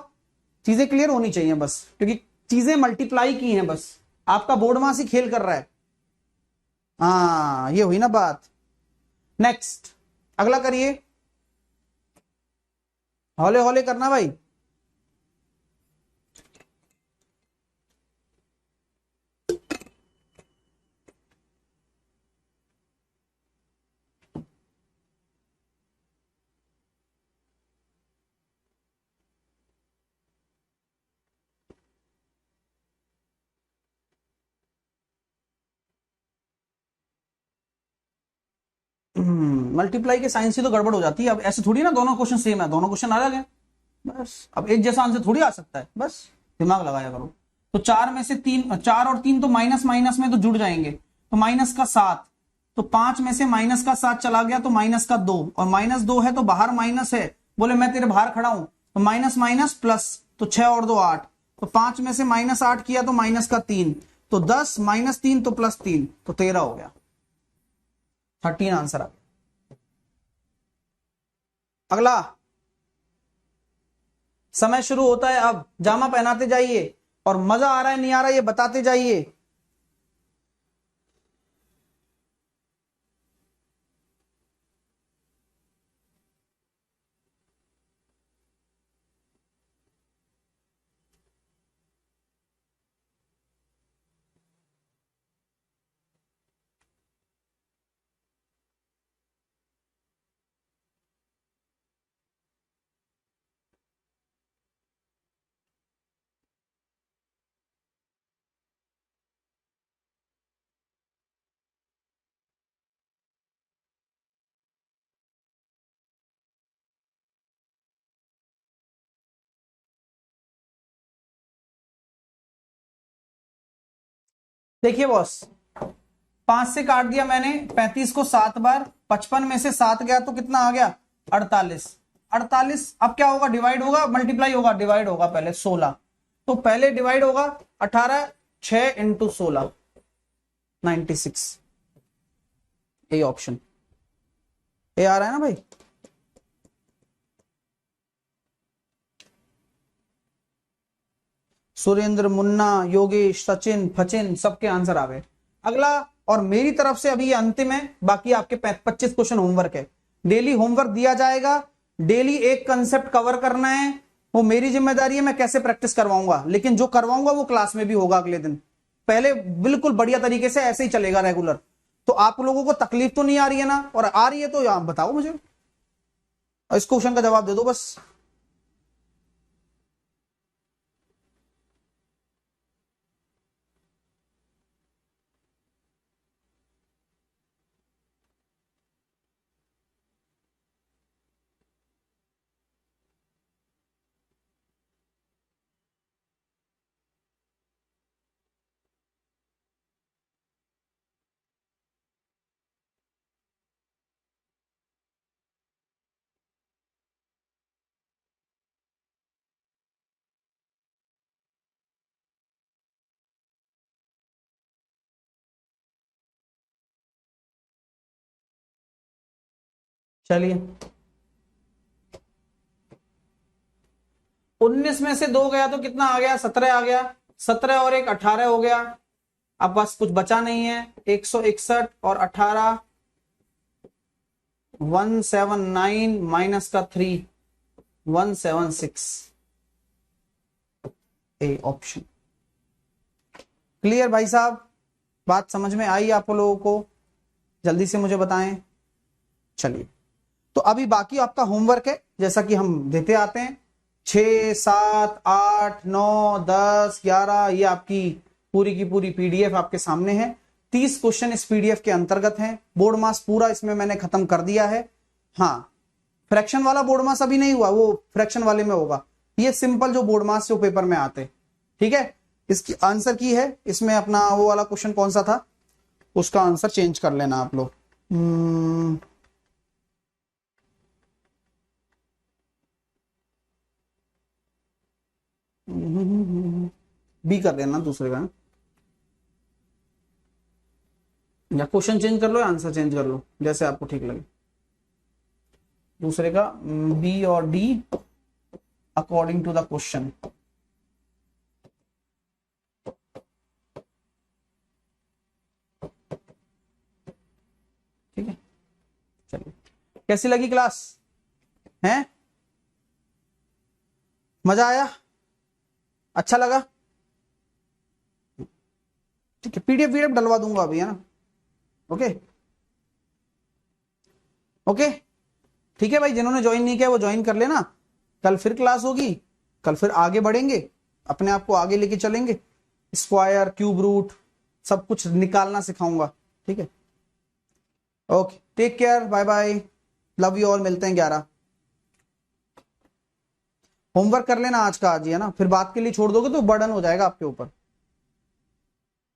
चीजें क्लियर होनी चाहिए बस, क्योंकि चीजें मल्टीप्लाई की हैं बस, आपका बोर्ड मास ही खेल कर रहा है। हाँ, ये हुई ना बात। नेक्स्ट, अगला करिए, हौले हौले करना भाई। मल्टीप्लाई के साइन से तो गड़बड़ हो जाती है। अब ऐसे थोड़ी ना दोनों क्वेश्चन सेम है, दोनों क्वेश्चन अलग है। बस अब एक जैसा आंसर थोड़ी आ सकता है, बस दिमाग लगाया करो। तो 4 में से 3, 4 और 3 तो माइनस माइनस में तो जुड़ जाएंगे, तो -7। तो 5 में से -7 चला गया तो -2, और -2 है तो बाहर माइनस है, बोले मैं तेरे बाहर खड़ा हूं, तो माइनस माइनस प्लस, तो 6 और 2 8, तो 5 में से -8 किया तो -3, तो 10 -3 तो +3, तो 13 हो गया। 13 आंसर आ गया। अगला, समय शुरू होता है अब। जामा पहनाते जाइए और मजा आ रहा है नहीं आ रहा है ये बताते जाइए। देखिए बॉस, 5 से काट दिया मैंने 35 को 7 बार, 55 में से 7 गया तो कितना आ गया? 48। 48 अब क्या होगा? डिवाइड होगा मल्टीप्लाई होगा? डिवाइड होगा पहले 16, तो पहले डिवाइड होगा 18, 6 इंटू 16, 96। ये ऑप्शन ये आ रहा है ना भाई। सुरेंद्र, मुन्ना, योगेश, सचिन, फचिन, सबके आंसर आ गए। अगला और मेरी तरफ से अभी ये अंतिम है, बाकी आपके 25 क्वेश्चन होमवर्क है। डेली होमवर्क दिया जाएगा, डेली एक कंसेप्ट कवर करना है, वो मेरी जिम्मेदारी है, मैं कैसे प्रैक्टिस करवाऊंगा, लेकिन जो करवाऊंगा वो क्लास में भी होगा अगले दिन। पहले बिल्कुल बढ़िया तरीके से ऐसे ही चलेगा रेगुलर। तो आप लोगों को तकलीफ तो नहीं आ रही है ना? और आ रही है तो आप बताओ मुझे, इस क्वेश्चन का जवाब दे दो बस। चलिए, 19 में से 2 गया तो कितना आ गया? 17 आ गया। 17 और एक 18 हो गया। अब बस कुछ बचा नहीं है। 161 और 18 179 माइनस का 3 176 ए ऑप्शन। क्लियर भाई साहब? बात समझ में आई आप लोगों को? जल्दी से मुझे बताएं। चलिए, तो अभी बाकी आपका होमवर्क है, जैसा कि हम देते आते हैं। 6 7 8 9 10 11 ये आपकी पूरी की पूरी पीडीएफ आपके सामने है। 30 क्वेश्चन इस पीडीएफ के अंतर्गत हैं। बोर्ड मास पूरा इसमें मैंने खत्म कर दिया है। हाँ, फ्रैक्शन वाला बोर्ड मास अभी नहीं हुआ, वो फ्रैक्शन वाले में होगा। ये सिंपल जो बोर्ड मास जो पेपर में आते, ठीक है। इसकी आंसर की है, इसमें अपना वो वाला क्वेश्चन कौन सा था, उसका आंसर चेंज कर लेना आप लोग। बी कर देना दूसरे का, या क्वेश्चन चेंज कर लो या आंसर चेंज कर लो, जैसे आपको ठीक लगे। दूसरे का बी और D according to the question. ठीक है, चलिए। कैसी लगी क्लास? हैं? मजा आया? अच्छा लगा? ठीक है, पीडीएफ वीडीएफ डलवा दूंगा अभी, है ना? ओके ओके, ठीक है भाई। जिन्होंने ज्वाइन नहीं किया वो ज्वाइन कर लेना। कल फिर क्लास होगी, कल फिर आगे बढ़ेंगे, अपने आप को आगे लेके चलेंगे। स्क्वायर, क्यूब रूट सब कुछ निकालना सिखाऊंगा। ठीक है, okay, take care, bye bye, love you all. मिलते हैं 11। होमवर्क कर लेना आज का आज ही, है ना? फिर बात के लिए छोड़ दोगे तो बर्डन हो जाएगा आपके ऊपर।